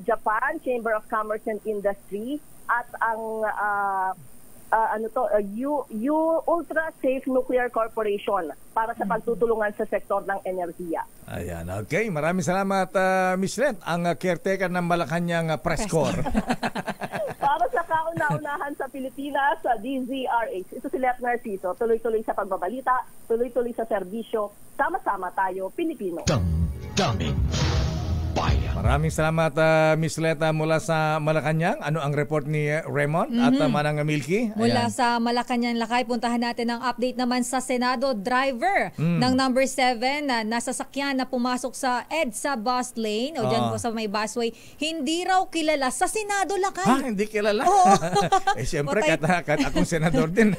Japan Chamber of Commerce and Industry at ang Ultra Safe Nuclear Corporation para sa pagtutulungan sa sektor ng enerhiya. Ayan, okay. Maraming salamat, Ms. Let, ang caretaker ng Malacanang press corps. Para sa kauna-unahan sa Pilipinas, sa DZRH. Ito si Let Narciso, tuloy-tuloy sa pagbabalita, tuloy-tuloy sa serbisyo. Sama-sama tayo, Pilipino. Damdamin Bayan. Maraming salamat, Ms. Leta mula sa Malacanang. Ano ang report ni Raymond at Manang Milky? Mula sa Malacanang, Lakay, puntahan natin ang update naman sa Senado. Driver ng number 7 na nasasakyan na pumasok sa EDSA bus lane o dyan po sa may busway, hindi raw kilala sa Senado, Lakay. Hindi kilala? Oo. Siyempre, kahit akong senador din,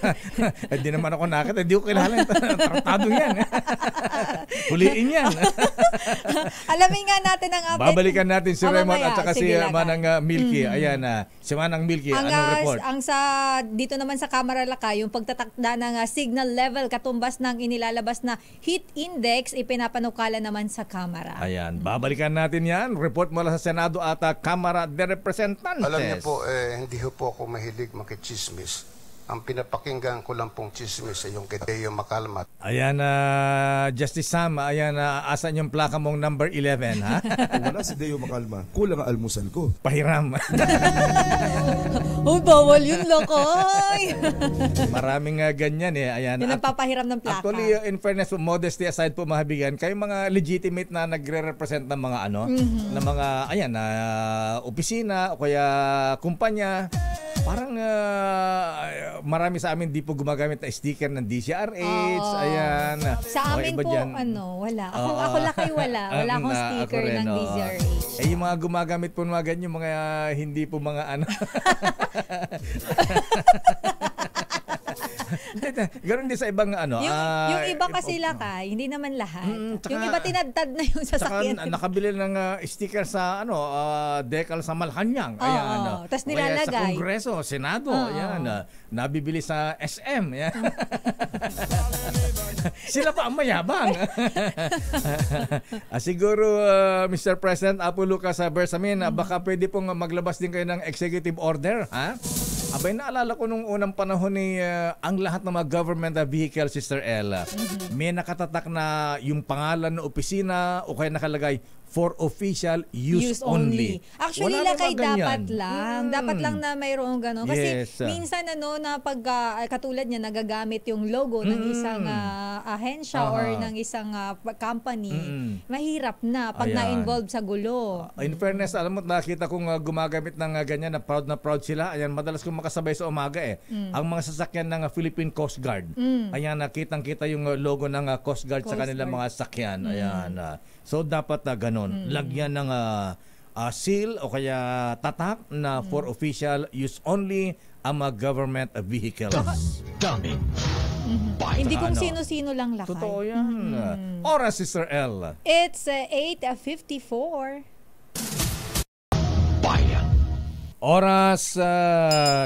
hindi naman ako nakita, hindi ko kilala. Tratado yan. Huliin yan. Alamin nga natin ang update. Babalikan natin si Raymond at saka si Sige, Manang Milky. Ayan, si Manang Milky, anong report? Ang dito naman sa Kamara, Lakay, yung pagtatakda ng signal level katumbas ng inilalabas na heat index, ipinapanukala naman sa Kamara. Ayan, babalikan natin yan. Report mula sa Senado at Kamara de Representantes. Alam niyo po, hindi po ako mahilig makichismis. Ang pinapakinggan ko lang pong chismis ay yung kay Deo Macalma. Ayan, Justice Sam, ayan, asan yung plaka mong number 11, ha? Wala si Deo Macalma. Kulang ang almusal ko. Pahiram. Bawal yun, Lakay. Maraming ganyan Ayan. Yung nagpapahiram ng plaka. Actually, in fairness, modesty aside po, mahabigan, kayo mga legitimate na nagre-represent ng mga ng mga, ayan, opisina o kaya kumpanya, parang marami sa amin di po gumagamit na sticker ng DCRH. Ayan. Sa amin po, wala. Ako Lakay, wala. Wala akong sticker ng DCRH. Yung mga gumagamit po mga ganyan, yung mga hindi po mga Ganon din sa ibang yung iba kasi Lakay, hindi naman lahat. Yung iba tinadtad na yung sasakyan. Saka nakabili ng sticker sa decal sa Malacanang. Ayan. Tapos nilalagay. Sa Kongreso, Senado. Ayan. Nabibili sa SM. Ayan. Sila pa ang mayabang. Siguro, Mr. President Apo Lucas Bersamin, baka pwede pong maglabas din kayo ng executive order, ha? Abay, naalala ko nung unang panahon ni ang lahat ng mga government vehicle, Sister Ella, may nakatatak na yung pangalan ng opisina o kaya nakalagay for official use only. Actually, Lakay, dapat lang na mayroong gano'n. Kasi minsan na pag katulad niya, nagagamit yung logo ng isang ahensya or ng isang company, mahirap na pag na-involve sa gulo. In fairness, alam mo, nakita kong gumagamit ng ganyan, na proud sila. Ayan, madalas kong makasabay sa umaga Ang mga sasakyan ng Philippine Coast Guard. Ayan, nakitang-kita yung logo ng Coast Guard sa kanilang mga sasakyan. Ayan. So, dapat ganun. Lagyan ng seal o kaya tatak na for official use only ang mga government vehicles. Damdamin Bayan. Hindi kung sino-sino lang lakay. Totoo yan. Oras, Sister L. It's 8:54. Bayan. Oras,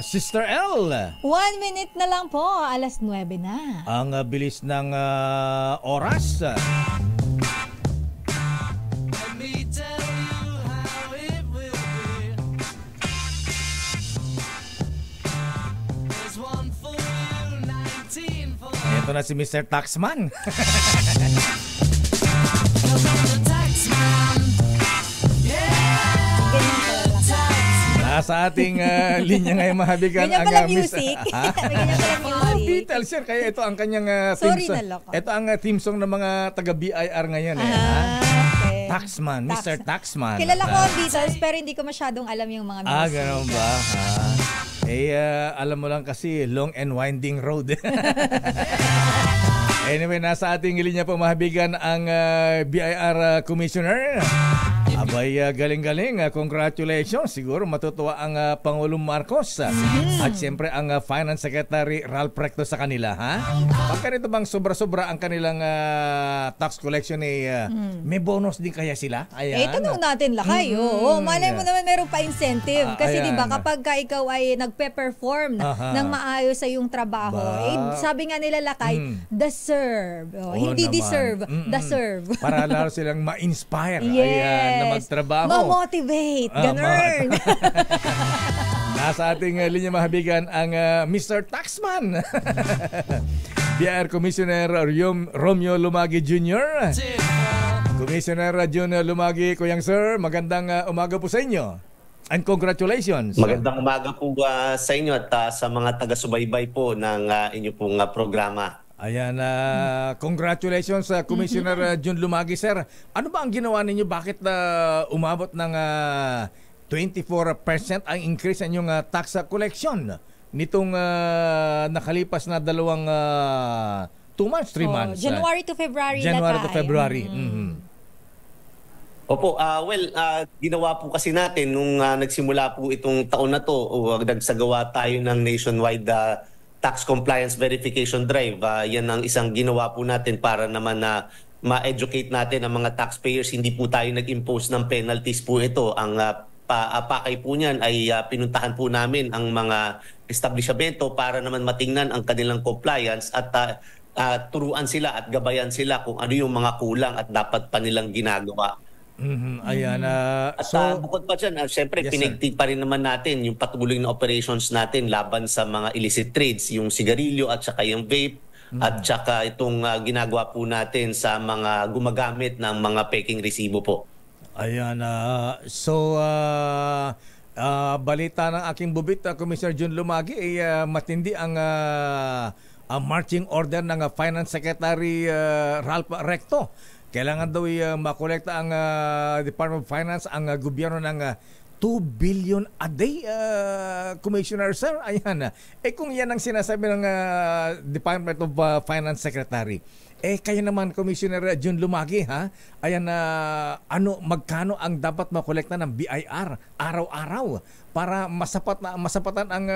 Sister L. 1 minute na lang po, alas 9 na. Ang bilis ng oras. Ito na si Mr. Taxman. Nasa ating linya ngayon mahabigan ganyan pala music. Ganyan pala music. Beatles sir, kaya ito ang kanyang Sorry theme na song. loko. Ito ang theme song ng mga taga BIR ngayon. Okay. Taxman, Mr. Taxman. Kilala ko ang Beatles pero hindi ko masyadong alam yung mga music. Ganun ba? Alam mo lang kasi long and winding road. Anyway, nasa ating linya po mahabigan ang BIR Commissioner. Abay, galing-galing. Congratulations. Siguro matutuwa ang Pangulong Marcos. At siyempre ang Finance Secretary Ralph Recto sa kanila. Pagka nito bang sobra-sobra ang kanilang tax collection, may bonus din kaya sila? Ayan. Tanong natin lakay. Malay mo naman meron pa incentive. Kasi diba kapag ikaw ay nagpe-perform ng maayos sa iyong trabaho, sabi nga nila lakay, deserve. Hindi naman. Deserve, deserve. Para lalo silang ma-inspire. Yes. Ayan, na magtrabaho. Ma-motivate. Ganun. Nasa ating linya mahabigan ang Mr. Taxman. BIR Commissioner Romeo Lumagi Jr. Commissioner Junior Lumagi, Kuyang Sir, magandang umaga po sa inyo. And congratulations. Magandang umaga po sa inyo at sa mga taga-subaybay po ng inyo pong programa. Ayan, congratulations sa Commissioner Jun Lumagi, sir. Ano ba ang ginawa ninyo? Bakit umabot ng 24% ang increase sa inyong tax collection nitong nakalipas na 2 months, 3 months? January to February. January to February. Opo, ginawa po kasi natin nung nagsimula po itong taon na to, nagsagawa tayo ng nationwide tax compliance verification drive. Yan ang isang ginawa po natin para naman na ma-educate natin ang mga taxpayers. Hindi po tayo nag-impose ng penalties po ito. Ang pakay po niyan ay pinuntahan po namin ang mga establishmento para naman matingnan ang kanilang compliance at turuan sila at gabayan sila kung ano yung mga kulang at dapat pa nilang ginagawa. Ayan. At bukod pa dyan, siyempre, pinigtig pa rin naman natin yung patuloy na operations natin laban sa mga illicit trades, yung sigarilyo at saka yung vape, at saka itong ginagawa po natin sa mga gumagamit ng mga peking resibo po. Ayan. Balita ng aking bubit, Commissioner Jun Lumagi, matindi ang marching order ng Finance Secretary Ralph Recto. Kailangan daw makolekta ang Department of Finance, ang gobyerno ng 2 billion a day, Commissioner, sir. Ayan. Kung yan ang sinasabi ng Department of Finance Secretary, kayo naman, Commissioner Jun Lumagi, ayan, magkano ang dapat makolekta ng BIR araw-araw para masapatan ang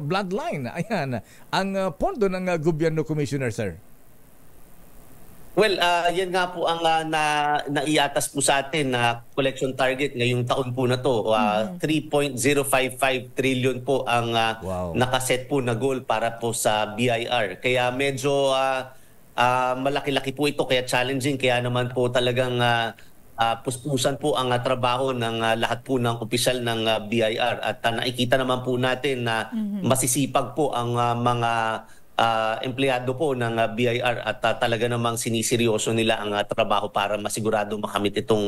bloodline, ayan, ang pondo ng gobyerno, Commissioner, sir? Well, yan nga po ang naiatas po sa atin na collection target ngayong taon po na to. 3.055 trillion po ang nakaset po na goal para po sa BIR. Kaya medyo malaki-laki po ito, kaya challenging. Kaya naman po talagang puspusan po ang trabaho ng lahat po ng opisyal ng BIR. At nakikita naman po natin na masisipag po ang mga empleyado po ng BIR at talaga namang siniseryoso nila ang trabaho para masigurado makamit itong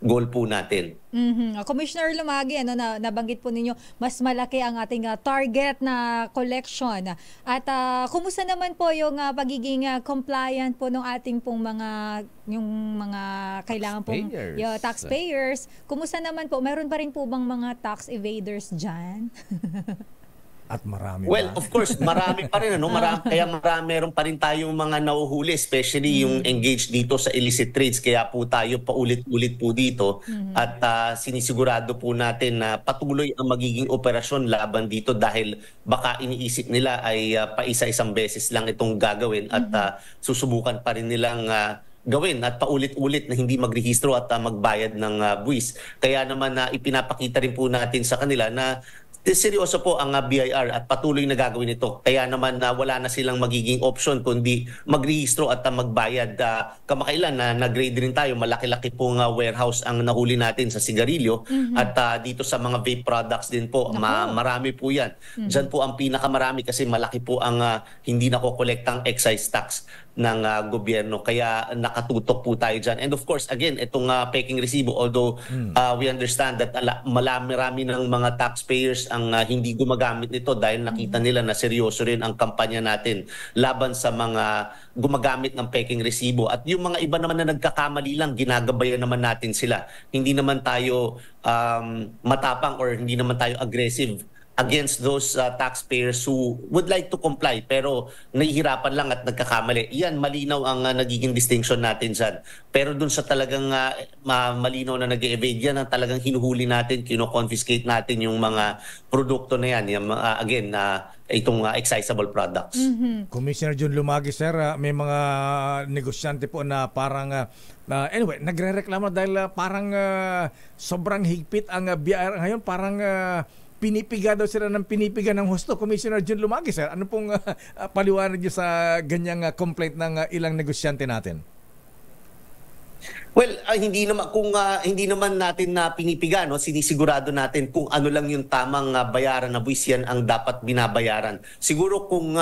goal po natin. Commissioner Lumagi, nabanggit po ninyo, mas malaki ang ating target na collection. At kumusta naman po yung pagiging compliant po ng ating pong mga kailangan pong taxpayers? Kumusta naman po? Meron pa rin po bang mga tax evaders dyan? At marami Well, of course, marami pa rin. Meron pa rin tayong mga nauhuli, especially yung engaged dito sa illicit trades. Kaya po tayo paulit-ulit po dito. At sinisigurado po natin na patuloy ang magiging operasyon laban dito dahil baka iniisip nila ay paisa-isang beses lang itong gagawin at susubukan pa rin nilang gawin at paulit-ulit na hindi magrehistro at magbayad ng buwis. Kaya naman ipinapakita rin po natin sa kanila na seryoso po ang BIR at patuloy na gagawin ito. Kaya naman wala na silang magiging option kundi magrehistro at magbayad. Kamakailan nag-grade rin tayo, malaki-laki pong warehouse ang nahuli natin sa sigarilyo at dito sa mga vape products din po. Marami po yan. Diyan po ang pinakamarami kasi malaki po ang hindi nakokolektang excise tax ng gobyerno. Kaya nakatutok po tayo dyan. And of course, again, itong peking resibo, although we understand that marami ng mga taxpayers ang hindi gumagamit nito dahil nakita nila na seryoso rin ang kampanya natin laban sa mga gumagamit ng peking resibo. At yung mga iba naman na nagkakamali lang, ginagabayan naman natin sila. Hindi naman tayo matapang or hindi naman tayo aggressive against those taxpayers who would like to comply pero nahihirapan lang at nagkakamali. Yan, malinaw ang nagiging distinction natin dyan. Pero dun sa talagang malinaw na nag-evade, yan ang talagang hinuhuli natin, kino-confiscate natin yung mga produkto na yan. Again, itong excisable products. Commissioner Jun Lumagi, sir, may mga negosyante po na parang anyway, nagre-reklamo dahil parang sobrang higpit ang BIR ngayon, parang pinipiga daw sila ng pinipiga ng husto. Commissioner Jun Lumagi, sir, ano pong paliwanag niyo sa ganyang complaint ng ilang negosyante natin? Well, hindi naman natin na pinipiga, no, sinisigurado natin kung ano lang yung tamang bayaran na buwis, yan ang dapat binabayaran. Siguro kung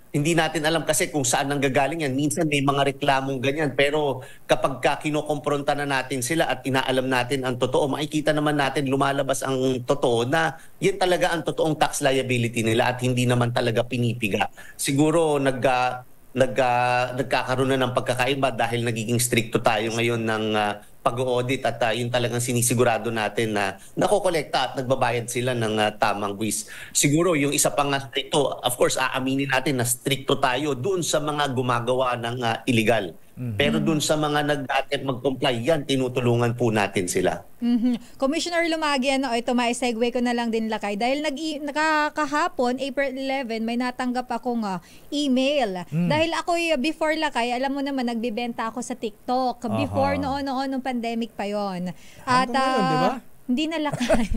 hindi natin alam kasi kung saan nanggagaling yan. Minsan may mga reklamong ganyan. Pero kapag kinokompronta na natin sila at inaalam natin ang totoo, makikita naman natin lumalabas ang totoo na yan talaga ang totoong tax liability nila at hindi naman talaga pinipiga. Siguro nagkakaroon na ng pagkakaiba dahil nagiging stricto tayo ngayon ng pag-audit at yun talagang sinisigurado natin na nakokolekta at nagbabayad sila ng tamang buwis. Siguro yung isa pang stricto, of course, aaminin natin na stricto tayo doon sa mga gumagawa ng illegal. Pero doon sa mga nag-attempt mag-comply, yan, tinutulungan po natin sila. Commissioner Lumagi, ito mai-segue ko na lang din, Lakay. Dahil nakakahapon, April 11, may natanggap akong email. Dahil ako, before, Lakay, alam mo naman, nagbibenta ako sa TikTok. Before noon, nung pandemic pa yon. At ngayon, di ba? Hindi na, Lakay.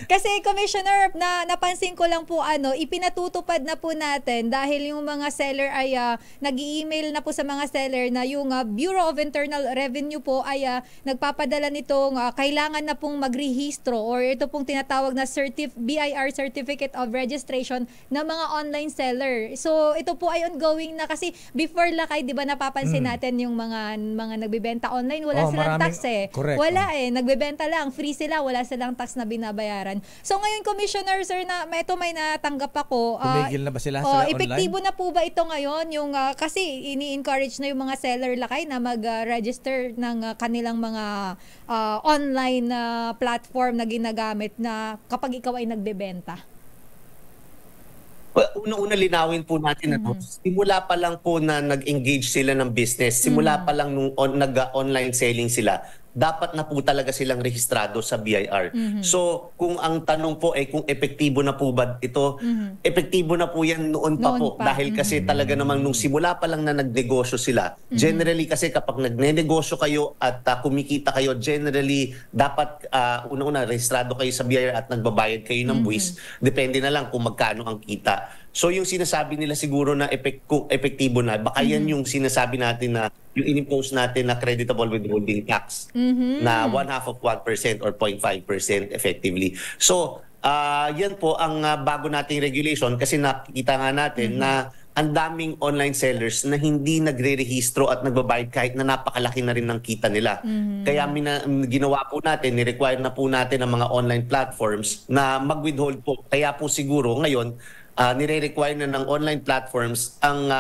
Kasi Commissioner, napansin ko lang po ipinatutupad na po natin dahil yung mga seller ay nag-i-email na po sa mga seller na yung Bureau of Internal Revenue po ay nagpapadala nitong kailangan na pong magrehistro or ito pong tinatawag na BIR Certificate of Registration ng mga online seller. So ito po ay ongoing na kasi before, Lakay, di ba napapansin natin yung mga nagbibenta online, wala silang tax Correct. Wala nagbebenta lang, free sila, wala silang tax na binabayaran. So ngayon, Commissioner, sir, ito may natanggap ako. Tumigil na ba sila online? Epektibo na po ba ito ngayon? Yung, kasi ini-encourage na yung mga seller, Lakay, na mag-register ng kanilang mga online platform na ginagamit na kapag ikaw ay nagbebenta. Well, una-una linawin po natin simula pa lang po na nag-engage sila ng business, simula pa lang nung nag-online selling sila, dapat na po talaga silang rehistrado sa BIR. So, kung ang tanong po ay kung epektibo na po ba ito, epektibo na po yan noon pa po. Dahil kasi talaga namang nung simula pa lang na nagnegosyo sila, generally kasi kapag nagnenegosyo kayo at kumikita kayo, generally dapat una-una rehistrado kayo sa BIR at nagbabayad kayo ng buwis. Depende na lang kung magkano ang kita. So yung sinasabi nila siguro na epektibo na, baka yan yung sinasabi natin na yung in-impose natin na creditable withholding tax na 1/2 of 1% or 0.5% effectively. So yan po ang bago nating regulation kasi nakikita nga natin na ang daming online sellers na hindi nagre-rehistro at nagbabayad kahit na napakalaki na rin ng kita nila. Kaya ginawa po natin, ni-require na po natin ang mga online platforms na mag-withhold po. Kaya po siguro ngayon, nire-require na ng online platforms ang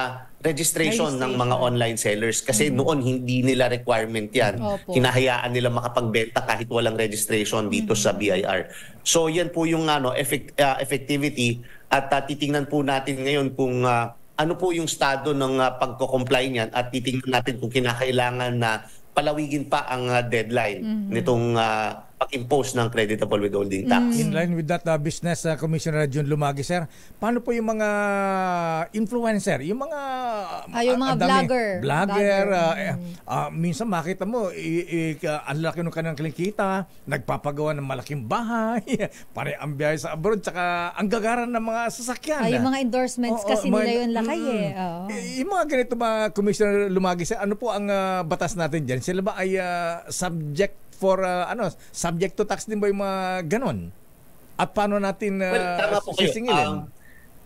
registration ng mga online sellers kasi noon hindi nila requirement yan. Opo. Hinahayaan nila makapagbenta kahit walang registration dito sa BIR. So yan po yung effectivity at titingnan po natin ngayon kung ano po yung estado ng pagko-comply niyan at titingnan natin kung kinakailangan na palawigin pa ang deadline nitong pag-impose ng creditable withholding tax. In line with that, Business Commissioner Jun Lumagi, sir, paano po yung mga influencer, yung mga vlogger, minsan makita mo, ang laki ng kanilang kinikita, nagpapagawa ng malaking bahay, pare ang biyahe sa abroad, tsaka ang gagaran ng mga sasakyan. Yung mga endorsements kasi nila yun lakay Yung mga ganito mga Commissioner Lumagi, sir, ano po ang batas natin dyan? Sila ba ay subject to tax din ba yung mga ganon? At paano natin tama po sisingilin?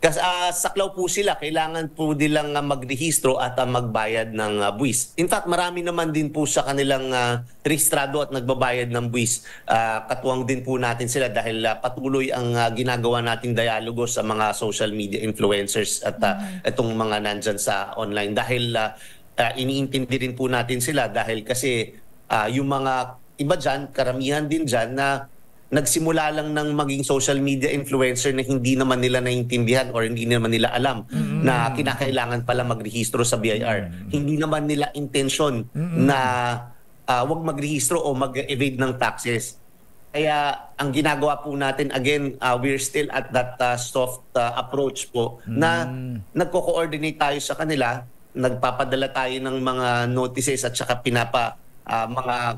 Kasi saklaw po sila, kailangan po nilang magrehistro at magbayad ng buwis. In fact, marami naman din po sa kanilang rehistrado at nagbabayad ng buwis. Katuwang din po natin sila dahil patuloy ang ginagawa nating dialogo sa mga social media influencers at itong mga nandyan sa online. Dahil iniintindi rin po natin sila dahil kasi yung mga iba dyan, karamihan din dyan na nagsimula lang ng maging social media influencer na hindi naman nila naiintindihan or hindi naman nila alam na kinakailangan pala magrehistro sa BIR. Hindi naman nila intensyon na wag magrehistro o mag-evade ng taxes. Kaya ang ginagawa po natin, again, we're still at that soft approach po na nagko-coordinate tayo sa kanila, nagpapadala tayo ng mga notices at saka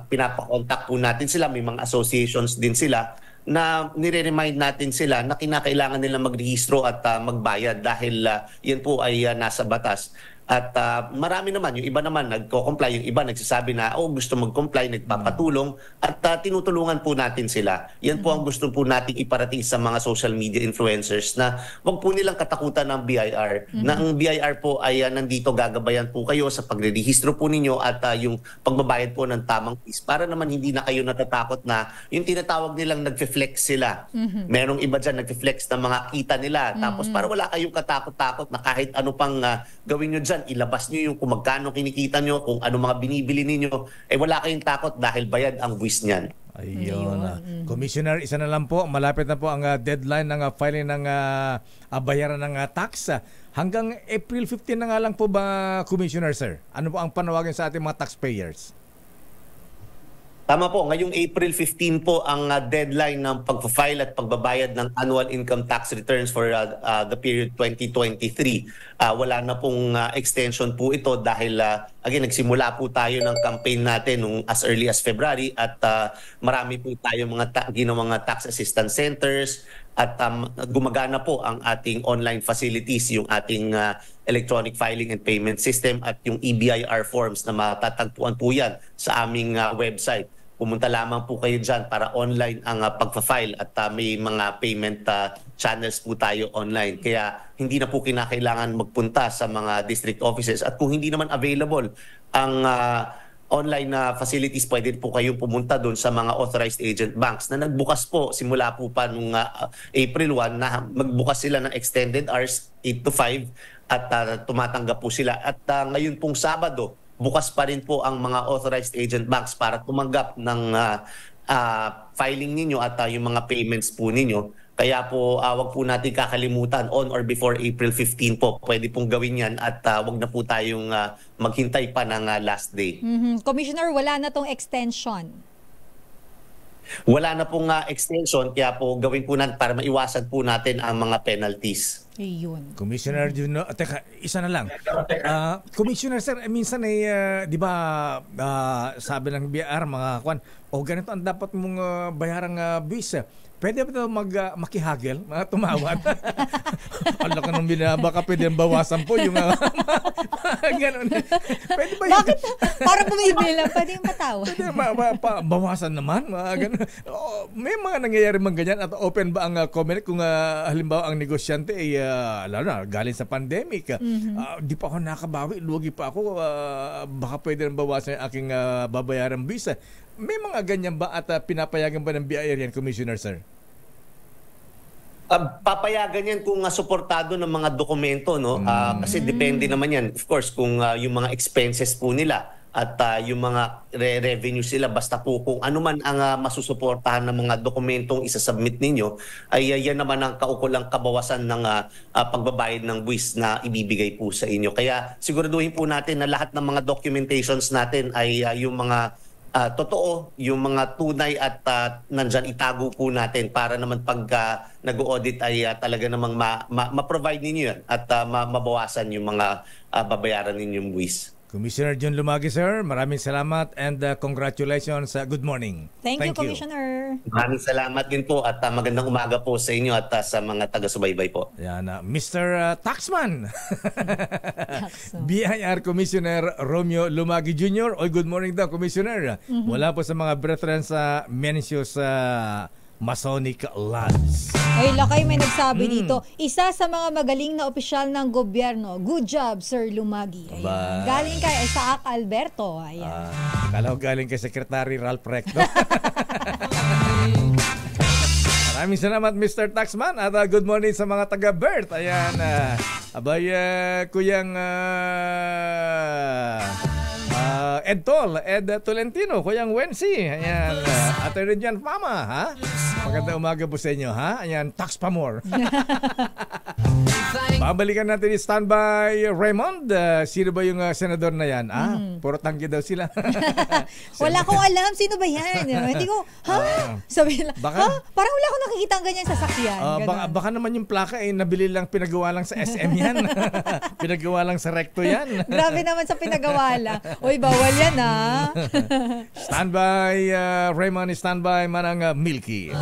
pinapakontak po natin sila, may mga associations din sila na nire-remind natin sila na kinakailangan nila magrehistro at magbayad dahil yan po ay nasa batas. At marami naman, yung iba naman nagko-comply, yung iba nagsasabi na gusto mag-comply, nagpapatulong at tinutulungan po natin sila. Yan po ang gusto po nating iparating sa mga social media influencers na wag po nilang katakutan ng BIR. Na ang BIR po ay nandito, gagabayan po kayo sa pagrerehistro po ninyo at yung pagbabayad po ng tamang fees para naman hindi na kayo natatakot na yung tinatawag nilang nagfe-flex sila. Merong iba dyan nagfe-flex ng mga kita nila. Tapos para wala kayong katakot-takot na kahit ano pang gawin nyo dyan, ilabas nyo yung kung magkano kinikita nyo, kung ano mga binibili ninyo, wala kayong takot dahil bayad ang buwis niyan. Ayun. Commissioner, isa na lang po, malapit na po ang deadline ng filing ng bayaran ng tax. Hanggang April 15 na nga lang po ba, Commissioner, sir? Ano po ang panawagan sa ating mga taxpayers? Tama po, ngayong April 15 po ang deadline ng pag-file at pagbabayad ng annual income tax returns for the period 2023. Wala na pong extension po ito dahil again, nagsimula po tayo ng campaign natin nung as early as February at marami po tayo ginawang tax assistance centers at gumagana po ang ating online facilities, yung ating electronic filing and payment system at yung EBIR forms na matatagpuan po yan sa aming website. Pumunta lamang po kayo dyan para online ang pagpa-file at may mga payment channels po tayo online. Kaya hindi na po kinakailangan magpunta sa mga district offices at kung hindi naman available ang online facilities, pwede po kayong pumunta doon sa mga authorized agent banks na nagbukas po simula po pa nung April 1 na magbukas sila ng extended hours 8 to 5 at tumatanggap po sila. At ngayon pong Sabado, bukas pa rin po ang mga authorized agent banks para tumanggap ng filing ninyo at yung mga payments po ninyo. Kaya po wag po natin kakalimutan on or before April 15 po. Pwede pong gawin yan at wag na po tayong maghintay pa ng last day. Commissioner, wala na tong extension. Wala na pong extension kaya po gawin po natin para maiwasan po natin ang mga penalties. Ayun. Commissioner Juno, teka, isa na lang. Commissioner sir, minsan di ba sabi ng BIR mga kwan, ganito ang dapat mong bayarang buwis. Pwede ba ito makihagel, tumawad? Ala ka nung baka pwede bawasan po yung gano'n. Pwede ba yun? Bakit? Para bumibili lang, pwede yung matawad. Pwede bawasan naman, gano'n. May mga nangyayari mang ganyan at open ba ang comment kung halimbawa ang negosyante ay lalo na galing sa pandemic. Di pa ako nakabawi, lugi pa ako, baka pwede rin bawasan yung aking babayarang visa. May mga ganyan ba at pinapayagan ba ng BIR yan, Commissioner, sir? Papayagan yan kung suportado ng mga dokumento, no? Kasi depende naman yan, of course, kung yung mga expenses po nila at yung mga revenue sila, basta po kung ano man ang masusuportahan ng mga dokumentong isasubmit ninyo, ay yan naman ang kaukulang kabawasan ng pagbabayad ng buwis na ibibigay po sa inyo. Kaya siguraduhin po natin na lahat ng mga documentations natin ay yung mga totoo, yung mga tunay at nandyan itago po natin para naman pag nag-audit ay talaga namang ma-provide ninyo yan at mabawasan yung mga babayaran ninyong buwis. Commissioner John Lumagi, sir, maraming salamat and congratulations. Good morning. Thank you, Commissioner. Maraming salamat din po at magandang umaga po sa inyo at sa mga taga-subaybay po. Yan, Mr. Taxman. BIR Commissioner Romeo Lumagi Jr. Oy, good morning daw, Commissioner. Wala po sa mga brethren sa Mencius Masonic Lodge. Ay, Lakay, may nagsabi dito, isa sa mga magaling na opisyal ng gobyerno. Good job, Sir Lumagi. Ayan. Galing kay Isaac Alberto. Ayan. Kala ko galing kay Secretary Ralph Recto. Maraming salamat, Mr. Taxman. At good morning sa mga taga-Bert. Ayan. Kuyang Ed Tolentino, Kuyang Wensi. Ayan. Attorney Jan Fama, ha? Magandang umaga po sa inyo, ha? Ayan, tax pa more. Babalikan natin yung standby Raymond. Sino ba yung senador na yan? Puro tanggi daw sila. Wala akong alam. Sino ba yan? Hindi ko, sabi lang, parang wala akong nakikita ang ganyan sasakyan. Baka naman yung plaka nabili lang, pinagawa lang sa SM yan. Pinagawa lang sa Recto yan. Grabe naman sa pinagawa lang. Uy, bawal yan, ha? Standby Raymond, standby manang Milky.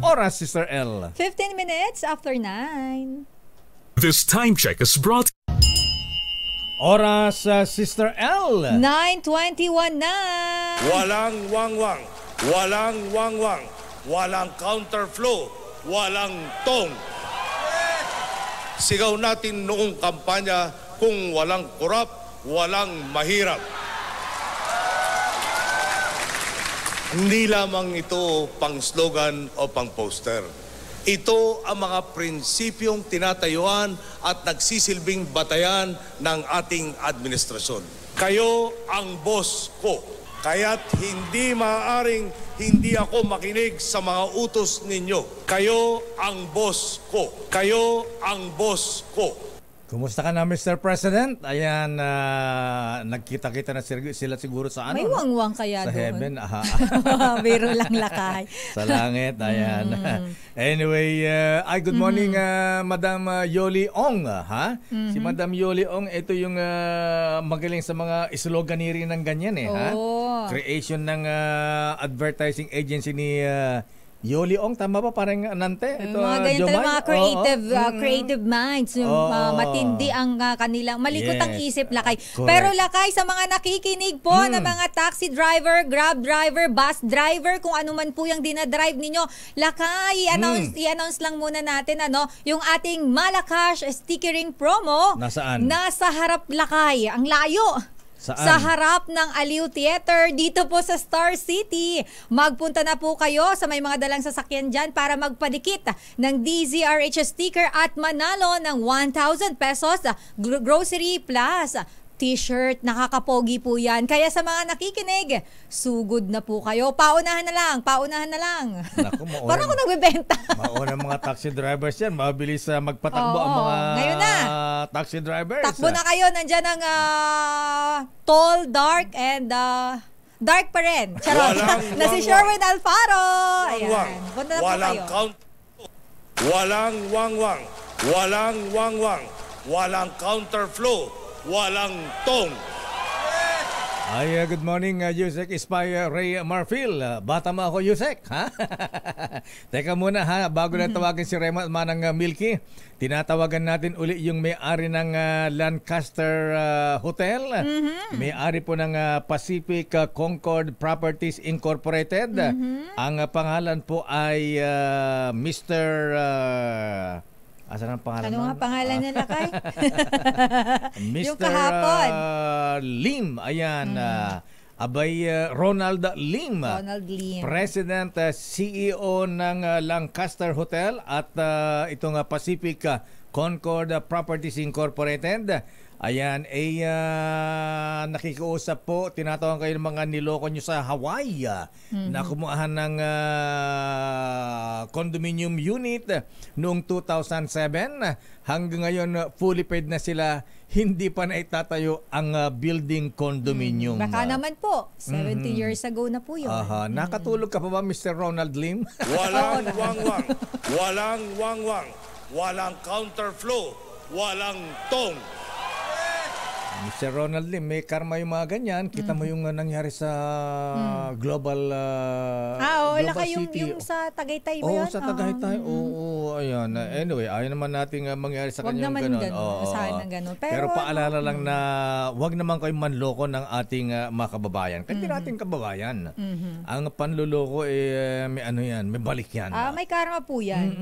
Oras, Sister L. 15 minutes after 9. This time check is brought. Oras, Sister L. 9:21 na. Walang wangwang, walang wangwang, walang counterflow, walang tong. Sigaw natin noong kampanya, kung walang korap, walang mahirap. Hindi lamang ito pang slogan o pang poster. Ito ang mga prinsipyong tinatayuan at nagsisilbing batayan ng ating administrasyon. Kayo ang boss ko. Kaya't hindi maaaring hindi ako makinig sa mga utos ninyo. Kayo ang boss ko. Kayo ang boss ko. Kumusta ka na, Mr. President? Ayan, nagkita-kita na sila siguro sa ano? May wangwang kaya sa doon. heaven. Biro lang, Lakay. Sa langit, ayan. Anyway, good morning, Madam Yoli Ong. Ha? Si Madam Yoli Ong, ito yung magaling sa mga sloganiri ng ganyan. Ha? Creation ng advertising agency ni Yoli Ong, tama ba? Parang nante? Ito, mga ganyan talaga, mga creative minds. Matindi ang kanilang, malikot ang isip, Lakay. Correct. Pero Lakay, sa mga nakikinig po na mga taxi driver, grab driver, bus driver, kung ano man po yung dinadrive ninyo, Lakay, i-announce lang muna natin, yung ating Malakash stickering promo. Nasaan? Nasa harap, Lakay. Ang layo. Saan? Sa harap ng Aliw Theater, dito po sa Star City. Magpunta na po kayo sa may mga dalang sasakyan dyan para magpadikit ng DZRH sticker at manalo ng 1,000 pesos grocery plus T-shirt. Nakakapogi po yan. Kaya sa mga nakikinig, sugod na po kayo. Paunahan na lang. Naku, parang ako nagbebenta. Mauna mga taxi drivers yan. Mabilis magpatakbo ang mga ngayon na. Taxi drivers. Takbo na kayo. Nandyan ang tall, dark, and dark pa rin. Charot. Na si Sherwin Alfaro. Ayan. Punta na po kayo. Walang wangwang. Walang wangwang. Walang counterflow. Walang tong. Good morning, Yusek Spy Ray Marfil. Bata mo ako, Yusek, ha? Teka muna, ha? Bago na tawagin si Raymond Manang Milky, tinatawagan natin uli yung may-ari ng Lancaster Hotel. May-ari po ng Pacific Concord Properties Incorporated. Ang pangalan po ay Mr. Asan ang pangalan? Ano nga pangalan nila, Kay? Mr. Yung kahapon. Lim, ayan. abay Ronald Lim, President, CEO ng Lancaster Hotel at itong Pacific Concord Properties Incorporated. Ayan, nakikiusap po, tinatawag kayo ng mga niloko nyo sa Hawaii na kumuha ng condominium unit noong 2007. Hanggang ngayon, fully paid na sila. Hindi pa na itatayo ang building condominium. Baka naman po, 70 years ago na po yun. Nakatulog ka pa ba, Mr. Ronald Lim? Walang wangwang, walang wangwang, walang counterflow, walang tong. Mr. Ronald Lim, may karma yung mga ganyan. Kita mo yung nangyari sa global global city. Yung sa Tagaytay ba yun? Sa Tagaytay. Oo, ayan. Anyway, ayaw naman natin mangyari sa kanyang gano'n. Sana gano'n. Pero paalala lang na wag naman kayong manloko ng ating mga kababayan. Kasi nating kababayan. Ang panluloko may ano yan, may balik yan. May karma po yan.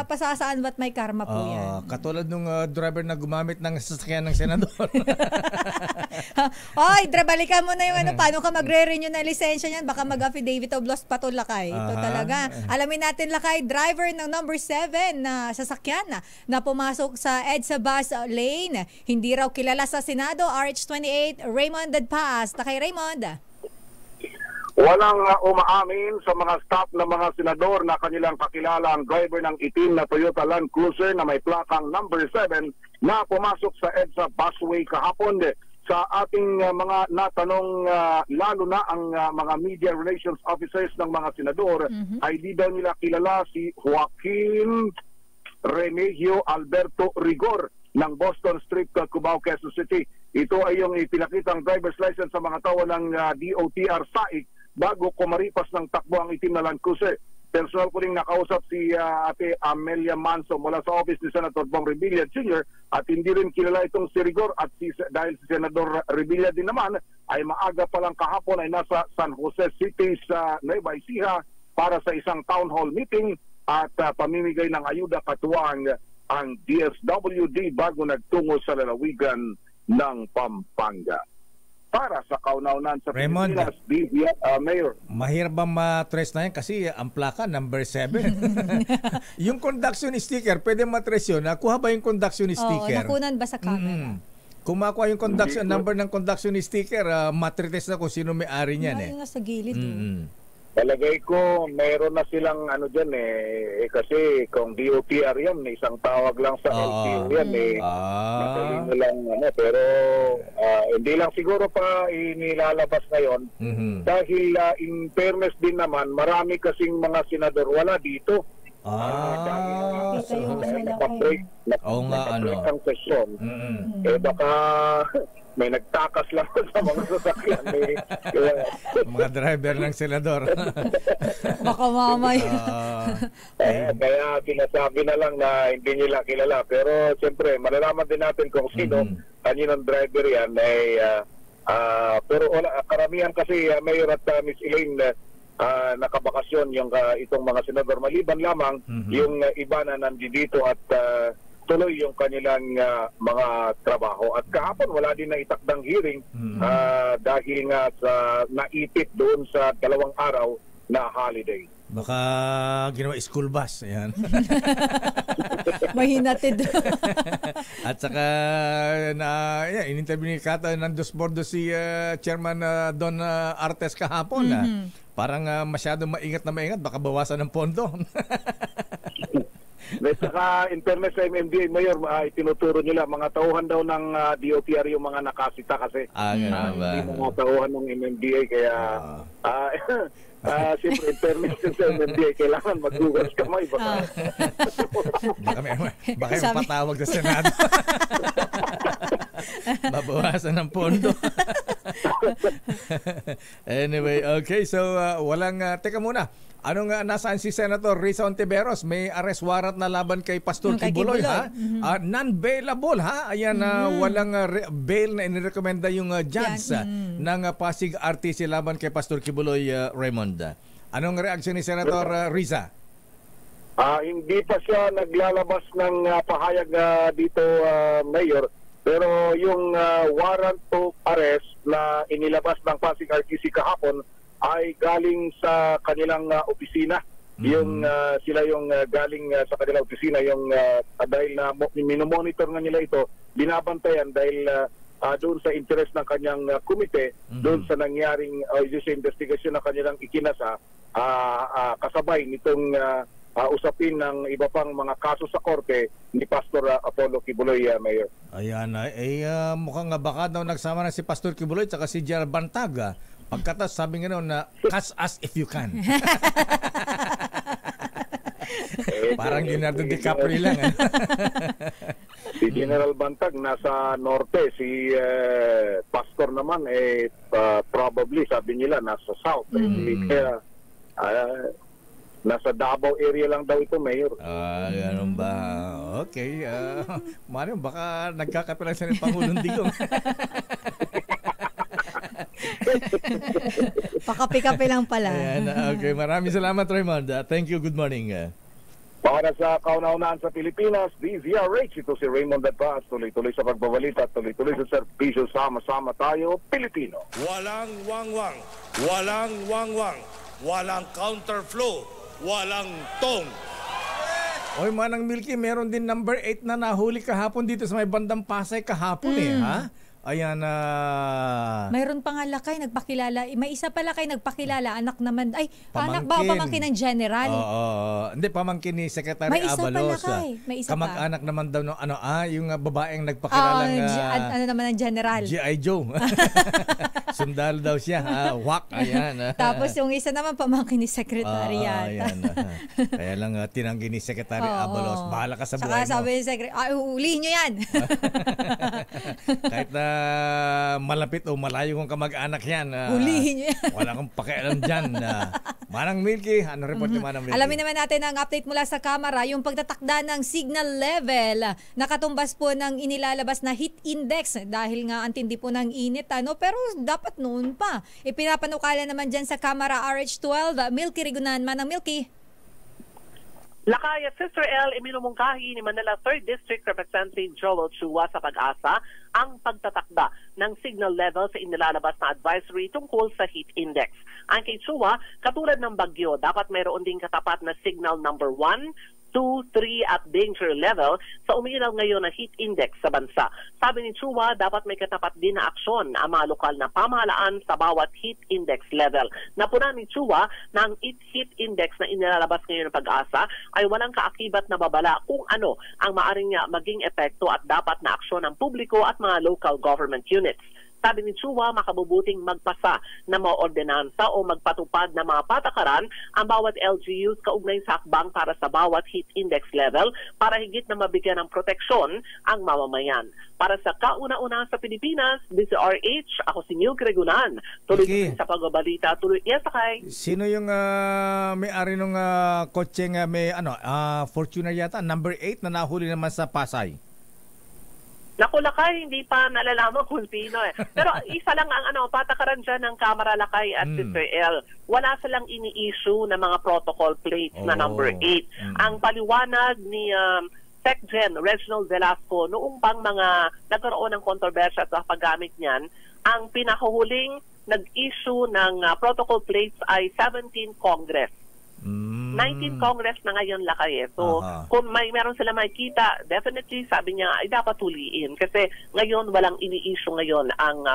Pasasaan ba't may karma po yan? Katulad nung driver na gumamit ng sasakyan ng senador. Oy, balikan mo na yung paano ka magre-renew ng lisensya niyan, baka mag-affidavit of loss pa to, Lakay. Ito talaga. Alamin natin, Lakay, driver ng number 7 na sasakyan na pumasok sa EDSA bus lane. Hindi raw kilala sa Senado, RH28, Raymond Dadpaas. Lakay, Raymond. Walang umaamin sa mga staff ng mga senador na kanilang kakilala ang driver ng itim na Toyota Land Cruiser na may plakang number 7 na pumasok sa EDSA busway kahapon. Sa ating mga natanong, lalo na ang mga media relations officers ng mga senador, ay di daw nila kilala si Joaquin Remigio Alberto Rigor ng Boston Street, Cubao, Quezon City. Ito ay yung ipinakitang driver's license sa mga tao ng DOTR SAIC bago kumaripas ng takbo ang itim na Land Cruiser. Personal ko rin nakausap si Ate Amelia Manso mula sa office ni Senator Bong Revilla Jr. at hindi rin kilala itong si Rigor at dahil si Senador Revilla din naman ay maaga pa lang kahapon ay nasa San Jose City sa Nueva Ecija para sa isang town hall meeting at pamimigay ng ayuda katuwang ang DSWD bago nagtungo sa lalawigan ng Pampanga. Para sa kauna-unan sa Pilipinas, Mayor. Mahirap ba matrace na yan? Kasi ang plaka, number 7. Yung conduction sticker, pwede matrace yun. Nakuha ba yung conduction sticker? Nakunan ba sa camera? Kung makuha yung conduction number ng conduction sticker, matrites na kung sino may-ari niyan. Yung nasa gilid. Palagay ko, mayroon na silang dyan kasi kung DOTR yan, isang tawag lang sa LTO yan mataling lang pero hindi lang siguro pa inilalabas ngayon dahil in fairness din naman, marami kasing mga senador wala dito. Nakapag-break ang sesyon. Baka may nagtakas lang sa mga sasakyan. Mga driver ng senador. Baka mamay. Kaya sinasabi na lang na hindi nila kilala. Pero siyempre, malalaman din natin kung sino kaninong driver yan. Pero karamihan kasi, Mayor at Miss Elaine, nakabakasyon yung itong mga senador. Maliban lamang yung iba na nandito at tuloy yung kanilang mga trabaho. At kahapon wala din na itakdang hearing dahil nga sa naipit doon sa 2 araw na holiday. Baka ginawa school bus. Ayan. Mahinatid. At saka in-interview ni Kata ng Dos Bordos si Chairman Don Artes kahapon. Parang masyado maingat na maingat. Baka bawasan ng pondo. At saka in fairness sa MMDA, Mayor, itinuturo nila mga tauhan daw ng DOTR yung mga nakasita kasi hindi mga tauhan ng MMDA kaya siyempre in fairness sa MMDA kailangan maghugas kamay baka may patawag sa Senado. Mabawasan ng pondo. Anyway, okay, so walang teka muna. Anong nasaan si Senator Risa Ontiveros? May arrest warrant na laban kay Pastor Kibuloy, ha? Non-bailable, ha? Ayan, walang bail na inirekomenda yung judge ng Pasig RTC laban kay Pastor Kibuloy, Raymond. Anong reaksyon ni Senator Risa? Hindi pa siya naglalabas ng pahayag dito, Mayor. Pero yung warrant of arrest na inilabas ng Pasig RTC kahapon ay galing sa kanilang opisina. Yung sila yung galing sa kanilang opisina, yung dahil na minomonitor nga nila ito, binabantayan dahil doon sa interest ng kanyang komite, doon sa nangyaring sa investigasyon ng kanilang ikinasa, kasabay nitong usapin ng iba pang mga kaso sa korte ni Pastor Apollo Kibuloy, Mayor. Ayan, mukhang baka daw nagsama na si Pastor Kibuloy at si Gerald Bantaga. Pagkatas, sabi nga na, catch us if you can. Parang Leonardo DiCaprio lang. Si General Bantag nasa norte, si Pastor naman probably sabi nila nasa south. Kaya nasa Davao area lang daw ito, Mayor. Ganun ba? Okay. Mario, baka nagkakapilang sa rin Pangulong Digong. Pakapi-kapi lang pala. Ayan, okay, maraming salamat, Raymond. Thank you, good morning. Para sa kauna-unahan sa Pilipinas, DZRH, ito si Raymond Advance. Tuloy-tuloy sa pagbabalita, tuloy-tuloy sa serbisyo, sama-sama tayo, Pilipino. Walang wangwang, walang wangwang, walang counterflow, walang tong. Oy, Manang Milky, meron din number 8 na nahuli kahapon dito sa may bandang Pasay kahapon ha? Ayan mayroon pa nga lakay nagpakilala. May isa pala kay nagpakilala, anak naman. Ay, pamangkin. anak ba o pamangkin ng general? Hindi, pamangkin ni Secretary may isa Abalos. Pa lakay. May isa kamag-anak naman daw yung babaeng nagpakilalang ano naman ng general? G.I. Joe. Sundalo daw siya. Wak, ayan. Tapos yung isa naman pamangkin ni Secretary ayan. Kaya lang tinanggi ni Secretary Abalos. Bahala ka sa buhay mo. Saka sabi ni Secretary, ulihin nyo yan. Kahit na malapit o malayo kong kamag-anak yan. Ulihin nyo yan. Wala kang pakialam dyan. Manang Milky, ano report ni Manang Milky? Alamin naman natin ang update mula sa kamera, yung pagtatakda ng signal level. Nakatumbas po ng inilalabas na heat index dahil nga antindi po ng init. Pero dapat noon pa. Ipinapanukala naman dyan sa kamera RH12. Milky Rigunan, Manang Milky. Lakay at Sister L, iminumungkahi ni Manila 3rd District Representative Joel Chua sa Pag-asa ang pagtatakda ng signal level sa inilalabas na advisory tungkol sa heat index. Ang kay Chua, katulad ng bagyo, dapat mayroon ding katapat na signal number 1, 2, 3 at danger level sa umiilaw ngayon na heat index sa bansa. Sabi ni Chua, dapat may katapat din na aksyon ang mga lokal na pamahalaan sa bawat heat index level. Napunan ni Chua na ang heat index na inilalabas ngayon ng Pag-asa ay walang kaakibat na babala kung ano ang maaring maging epekto at dapat na aksyon ng publiko at mga local government units. Sabi ni Chua, makabubuting magpasa ng mga ordinansa o magpatupad ng mga patakaran ang bawat LGUs kaugnay sa hakbang para sa bawat heat index level para higit na mabigyan ng proteksyon ang mamamayan. Para sa kauna-una sa Pilipinas, DZRH, ako si Milky Rigunan. Tuloy sa pagbabalita, tuloy sakay. Sino yung may-ari ng kotseng may Fortuner yata, number 8 na nahuli naman sa Pasay? Naku, Lakay, hindi pa nalalaman kung sino Pero isa lang ang patakaran dyan ng Kamara, Lakay at Sister L. Wala silang ini-issue na mga protocol plates na number 8. Ang paliwanag ni SecGen Reginald Velasco noong pang mga nagkaroon ng kontrobersya sa paggamit niyan, ang pinakahuling nag-issue ng protocol plates ay 17 Congress. 19 Congress na ngayon, Lakay. So, kung meron sila makikita, definitely, sabi niya, ay dapat tuliin. Kasi ngayon, walang ini-issue ngayon ang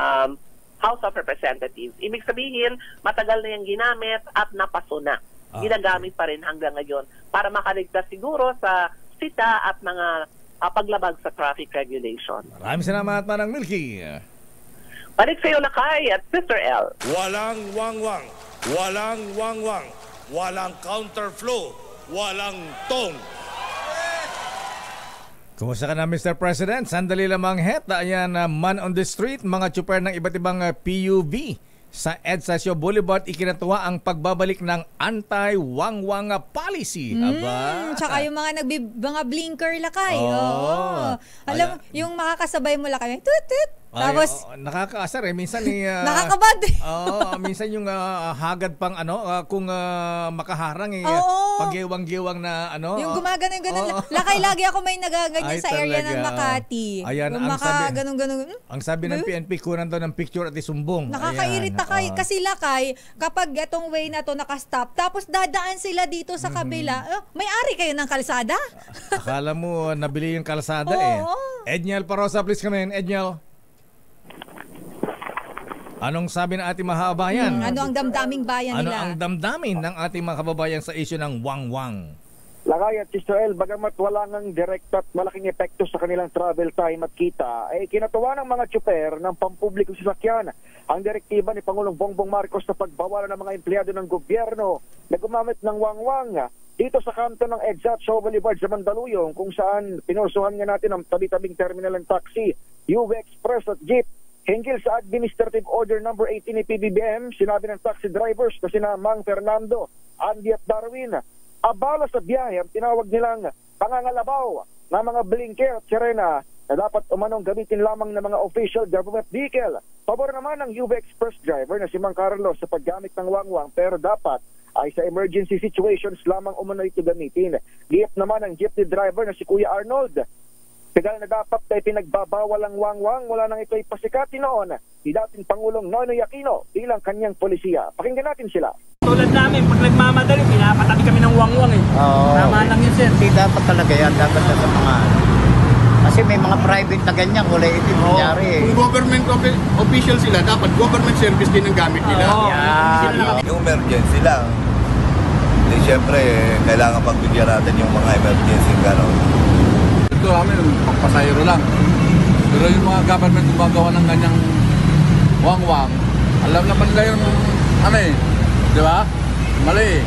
House of Representatives. Ibig sabihin, matagal na yung ginamit at napaso na. Ginagamit pa rin hanggang ngayon para makaligtas siguro sa sita at mga paglabag sa traffic regulation. Maraming salamat, Manang Milky. Balik sa iyo, Lakay at Sister L. Walang wangwang, walang wangwang, walang counterflow, walang tong. Kumusta ka na, Mr. President? Sandali lamang ayan, man on the street, mga tsuper ng iba't ibang PUV sa EDSA Sio Boulevard, ikinatuwa ang pagbabalik ng anti-wangwang policy. Tsaka yung mga blinker, Lakay. Alam, yung makakasabay mo, Lakay, tut-tut, Tapos nakakaasar minsan nakakabad. Minsan yung hagad pang kung makaharang pagiwang-giwang na Yung gumagano lakay lagi ako may nagaganyan sa area ng Makati. Ayan, ganun. Ang sabi ng PNP, kunan daw ng picture at isumbong. Nakakairita kasi lakay kapag itong way na to nakastop tapos dadaan sila dito sa kabila. May-ari kayo ng kalsada? Akala mo nabili yung kalsada Edniel Parosa, please come in. Edniel. Anong sabi ng ating mga kababayan? Ano ang damdaming bayan nila? Ano ang damdamin ng ating mga kababayan sa issue ng wangwang? Lakay at Sister El, bagamat wala ng direct at malaking epekto sa kanilang travel time at kita, kinatuwa ng mga tsuper ng pampublikong sasakyan ang direktiba ni Pangulong Bongbong Marcos sa pagbawalan ng mga empleyado ng gobyerno na gumamit ng wangwang dito sa kanto ng EDSA at Shaw Boulevard sa Mandaluyong, kung saan pinursuhan nga natin ang tabi-tabing terminal ng taxi, UV Express at Jeep. Hinggil sa Administrative Order No. 18 ni PBBM, sinabi ng taxi drivers na sina Mang Fernando, Andy at Darwin, abala sa biyahe ang tinawag nilang pangangalabaw na mga blinker at sirena na dapat umanong gamitin lamang ng mga official government vehicle. Pabor naman ng UV Express driver na si Mang Carlos sa paggamit ng wangwang, pero dapat ay sa emergency situations lamang umano ito gamitin. Giyap naman ng jeepney driver na si Kuya Arnold, tagal na dapat ay pinagbabawal ang wangwang mula nang ito'y pasikati noon ni dating Pangulong Noynoy Aquino bilang kanyang polisiya. Pakinggan natin sila. Tulad namin, pag nagmamadali, pinapatabi kami ng wangwang Tama lang yun, sir. Hindi dapat talaga yan. Dapat sa mga kasi may mga private na ganyan. Wala ito nangyari Kung government official sila, dapat government service din ang gamit nila. Yung emergency lang. Hindi, syempre, kailangan pagbigyan natin yung mga emergency gano'n. Ito namin, pagpasayro lang. Pero yung mga government gumagawa ng ganyang wangwang, alam naman nila yung di ba? Mali.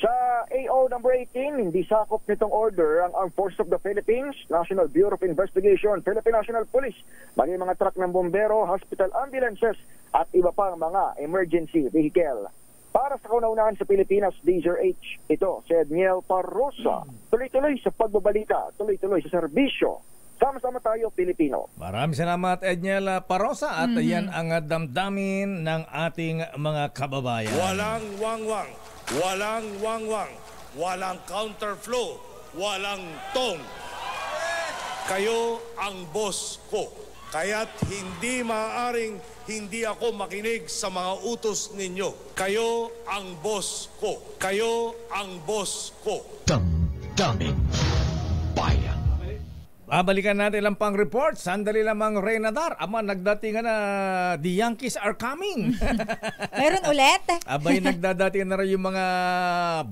Sa AO No. 18, hindi sakop nitong order ang Armed Forces of the Philippines, National Bureau of Investigation, Philippine National Police, maging mga truck ng bombero, hospital ambulances, at iba pang mga emergency vehicle. Para sa kauna-unahan sa Pilipinas, DZRH, ito si Edniel Parosa. Tuloy-tuloy sa pagbabalita, tuloy-tuloy sa serbisyo. Sama-sama tayo, Pilipino. Maraming salamat, Edniel Parosa. At yan ang damdamin ng ating mga kababayan. Walang wangwang, walang wangwang, walang counterflow, walang tong. Kayo ang boss ko. Kaya't hindi maaaring hindi ako makinig sa mga utos ninyo. Kayo ang boss ko. Kayo ang boss ko. Damdamin Bayan. Babalikan natin lang pang report. Sandali lamang Renadar. Nagdatingan na the Yankees are coming. Meron ulit? Abay, nagdadatingan na rin yung mga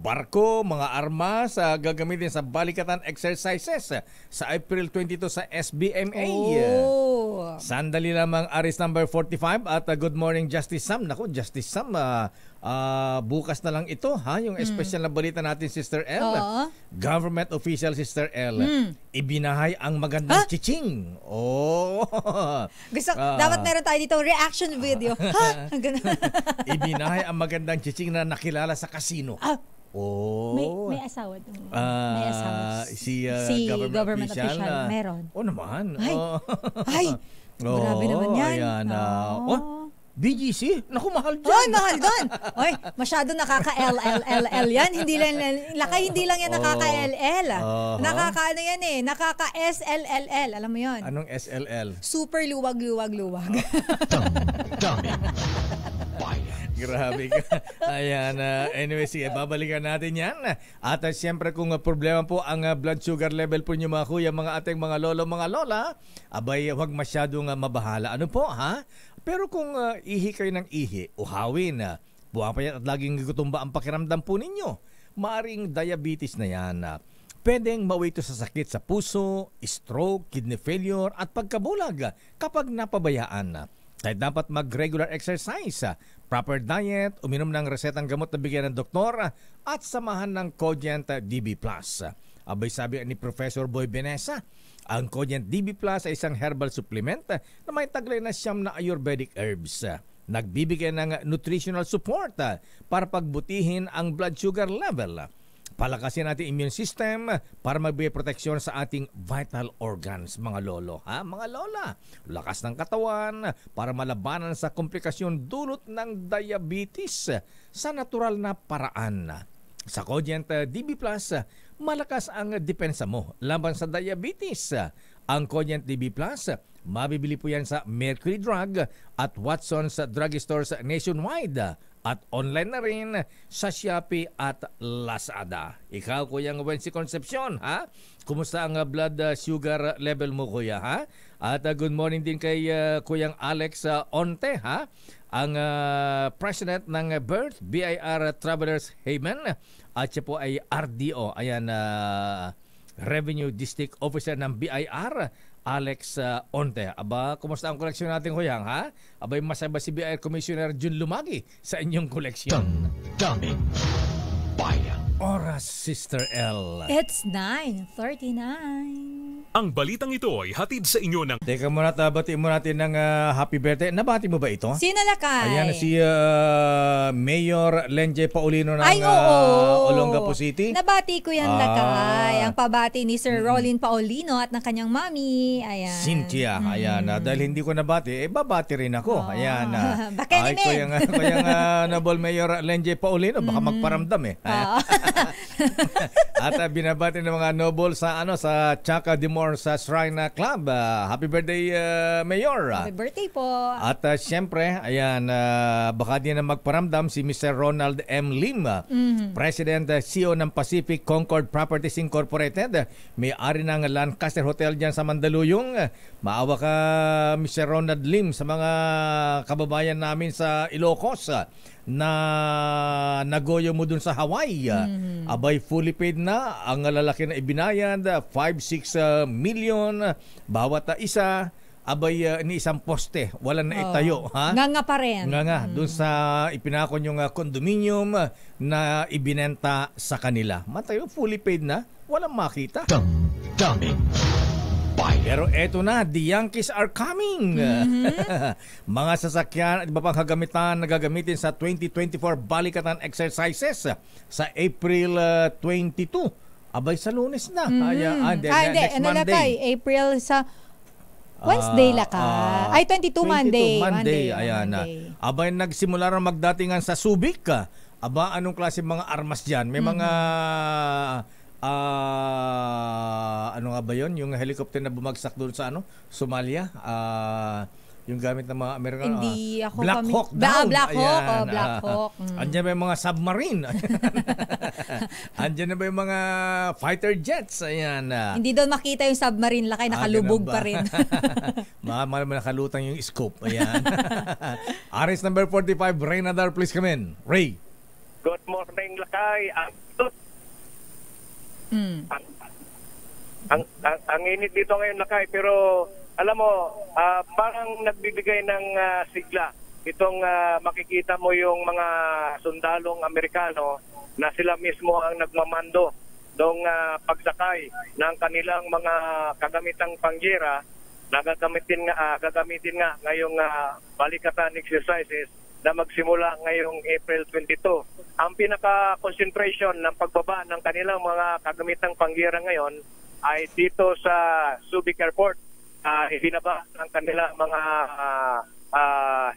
barko, mga armas gagamitin sa balikatan exercises sa April 22 sa SBMA. Sandali lamang Aris number 45 at good morning Justice Sam. Naku, Justice Sam, bukas na lang ito yung special na balita natin, Sister L. Government official, Sister L. Ibinahay ang magandang chiching. Dapat meron tayo dito reaction video. Ibinahay ang magandang chiching na nakilala sa casino. May asawa doon. May asawa. Si government official meron. Naman. Grabe naman yan. Ayan. BGC? Naku, mahal dyan. Mahal doon. Masyado nakaka-LLLL yan. Hindi lang yan nakaka-LL. Nakaka-ano yan nakaka-SLLL. Alam mo yun? Anong SLL? Super luwag-luwag-luwag. Damdamin Bayan. Grabe ka. Ayan. Anyway, sige, babalikan natin yan. At siyempre kung problema po ang blood sugar level po nyo mga kuya, mga ating mga lolo, mga lola, abay, huwag masyadong mabahala. Ano po, ha? Pero kung ihi kayo ng ihi, uhawin, buwapayat at laging gutumba ang pakiramdam po ninyo, maaring diabetes na yan. Pwedeng mawito sa sakit sa puso, stroke, kidney failure at pagkabulag kapag napabayaan. Kaya dapat mag-regular exercise, proper diet, uminom ng resetang gamot na bigyan ng doktor at samahan ng Cogent DB+. Abay, sabi ni Professor Boy Benesa, ang Cogent DB Plus ay isang herbal supplement na may taglay na siyam na Ayurvedic herbs. Nagbibigay ng nutritional support para pagbutihin ang blood sugar level. Palakasin natin immune system para magbigay proteksyon sa ating vital organs, mga lolo. Mga lola, lakas ng katawan para malabanan sa komplikasyon dulot ng diabetes sa natural na paraan. Sa Cogent DB Plus, malakas ang depensa mo laban sa diabetes. Ang Cogent DB Plus, mabibili po yan sa Mercury Drug at Watson's Drugstores nationwide at online na rin sa Shopee at Lazada. Ikaw, Kuyang Wency Concepcion, kumusta ang blood sugar level mo, kuya, At good morning din kay Kuyang Alex Onte, ang president ng Birth BIR Travelers Haven, at siya po ay RDO, ayan, Revenue District Officer ng BIR, Alex Onte. Aba, kumusta ang koleksyon natin, Kuyang, Abay, masaya ba si BIR Commissioner Jun Lumagi sa inyong koleksyon? Daming bayan. Oras, Sister L. It's 9:39. Ang balitang ito ay hatid sa inyo ng... Teka muna, batiin mo natin ng happy birthday. Nabati mo ba ito? Sino, Lakay? Ayan si Mayor Lenje Paulino ng Olongapo City. Nabati ko yan, Lakay. Ang pabati ni Sir Rolin Paulino at ng kanyang mami. Ayan. Cynthia. Ayan. Dahil hindi ko nabati, babati rin ako. Ayan. Bakit kaya Nabol Mayor Lenje Paulino, baka magparamdam At binabati ng mga noble sa Chaka Dimor sa Shrine Club. Happy birthday, Mayor. Happy birthday po. At siyempre, ayan, baka din na magparamdam si Mr. Ronald M. Lim, President CEO ng Pacific Concord Properties Incorporated. May-ari ng Lancaster Hotel dyan sa Mandaluyong. Maawa ka, Mr. Ronald Lim, sa mga kababayan namin sa Ilocos na nagoyo mo dun sa Hawaii. Abay, fully paid na ang lalaki na ibinayad, 5-6 million bawat isa. Abay, ni isang poste wala na itayo, Nga pa rin. Nga dun sa ipinakon yung condominium na ibinenta sa kanila. Matayo, fully paid na, walang makita. Daming pero eto na, the Yankees are coming. Mga sasakyan at iba pang kagamitan na gagamitin sa 2024 balikatan exercises sa April 22. Abay, sa Lunes na. Next Monday. April sa Wednesday Ay, 22 Monday. Ayan. Abay, nagsimula rin magdatingan sa Subic. Aba, anong klase mga armas dyan? May mga... ano nga ba yun? Yung helicopter na bumagsak doon sa Somalia. Yung gamit ng mga Amerikano. Hindi ako Black Hawk down. Black Hawk. Andiyan ba yung mga submarine? Andiyan na ba yung mga fighter jets? Ayan. Hindi doon makita yung submarine, Lakay, nakalubog pa rin. Nakalutang yung scope. Ayan. Aris number 45, Ray Nadar, please come in. Ray. Good morning, Lakay. Ang init dito ngayon, Lakay, pero alam mo, parang nagbibigay ng sigla. Itong makikita mo yung mga sundalong Amerikano na sila mismo ang nagmamando dong pagsakay ng kanilang mga kagamitang pangyera na gagamitin nga ngayong balikatan exercises na magsimula ngayong April 22. Ang pinaka-concentration ng pagbaba ng kanilang mga kagamitang pangyera ngayon ay dito sa Subic Airport. Ibinaba ng kanilang mga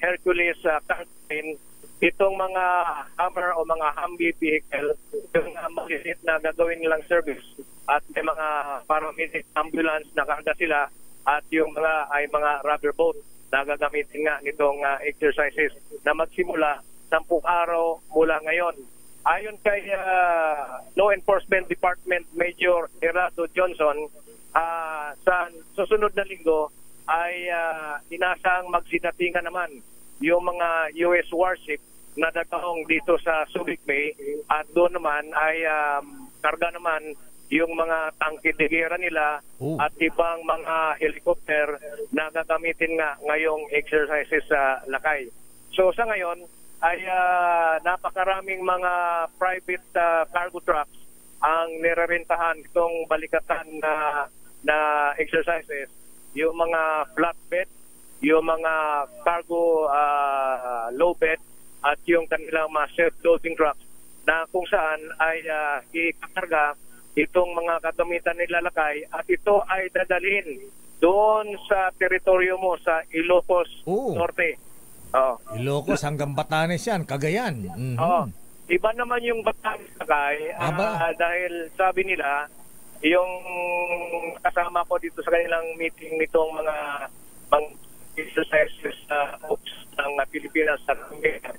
Hercules cargo itong mga Hummer o mga Humvee vehicle, yung maliit na gagawin nilang service, at may mga paramedic ambulance na karga sila, at yung mga ay mga rubber boat na gagamitin nga nitong exercises na magsimula 10 araw mula ngayon. Ayon kay Law Enforcement Department Major Gerardo Johnson, sa susunod na linggo ay inasang magsinatingan naman yung mga US warship na nagtaong dito sa Subic Bay, at doon naman ay karga naman yung mga tangke de guerra nila at ibang mga helicopter na gagamitin nga ngayong exercises sa Lakay. So sa ngayon ay napakaraming mga private cargo trucks ang nirerentahan itong balikatan na exercises. Yung mga flatbed, yung mga cargo low bed, at yung kanilang mga self-loading trucks na kung saan ay ikakarga itong mga kagamitan nilalakay at ito ay dadalhin doon sa teritoryo mo sa Ilocos Norte. Ilocos hanggang Batanes yan, Cagayan. Iba naman yung Batanes sakay dahil sabi nila yung kasama ko dito sa kanilang meeting nitong mga exercises ng Pilipinas sa Cagayan.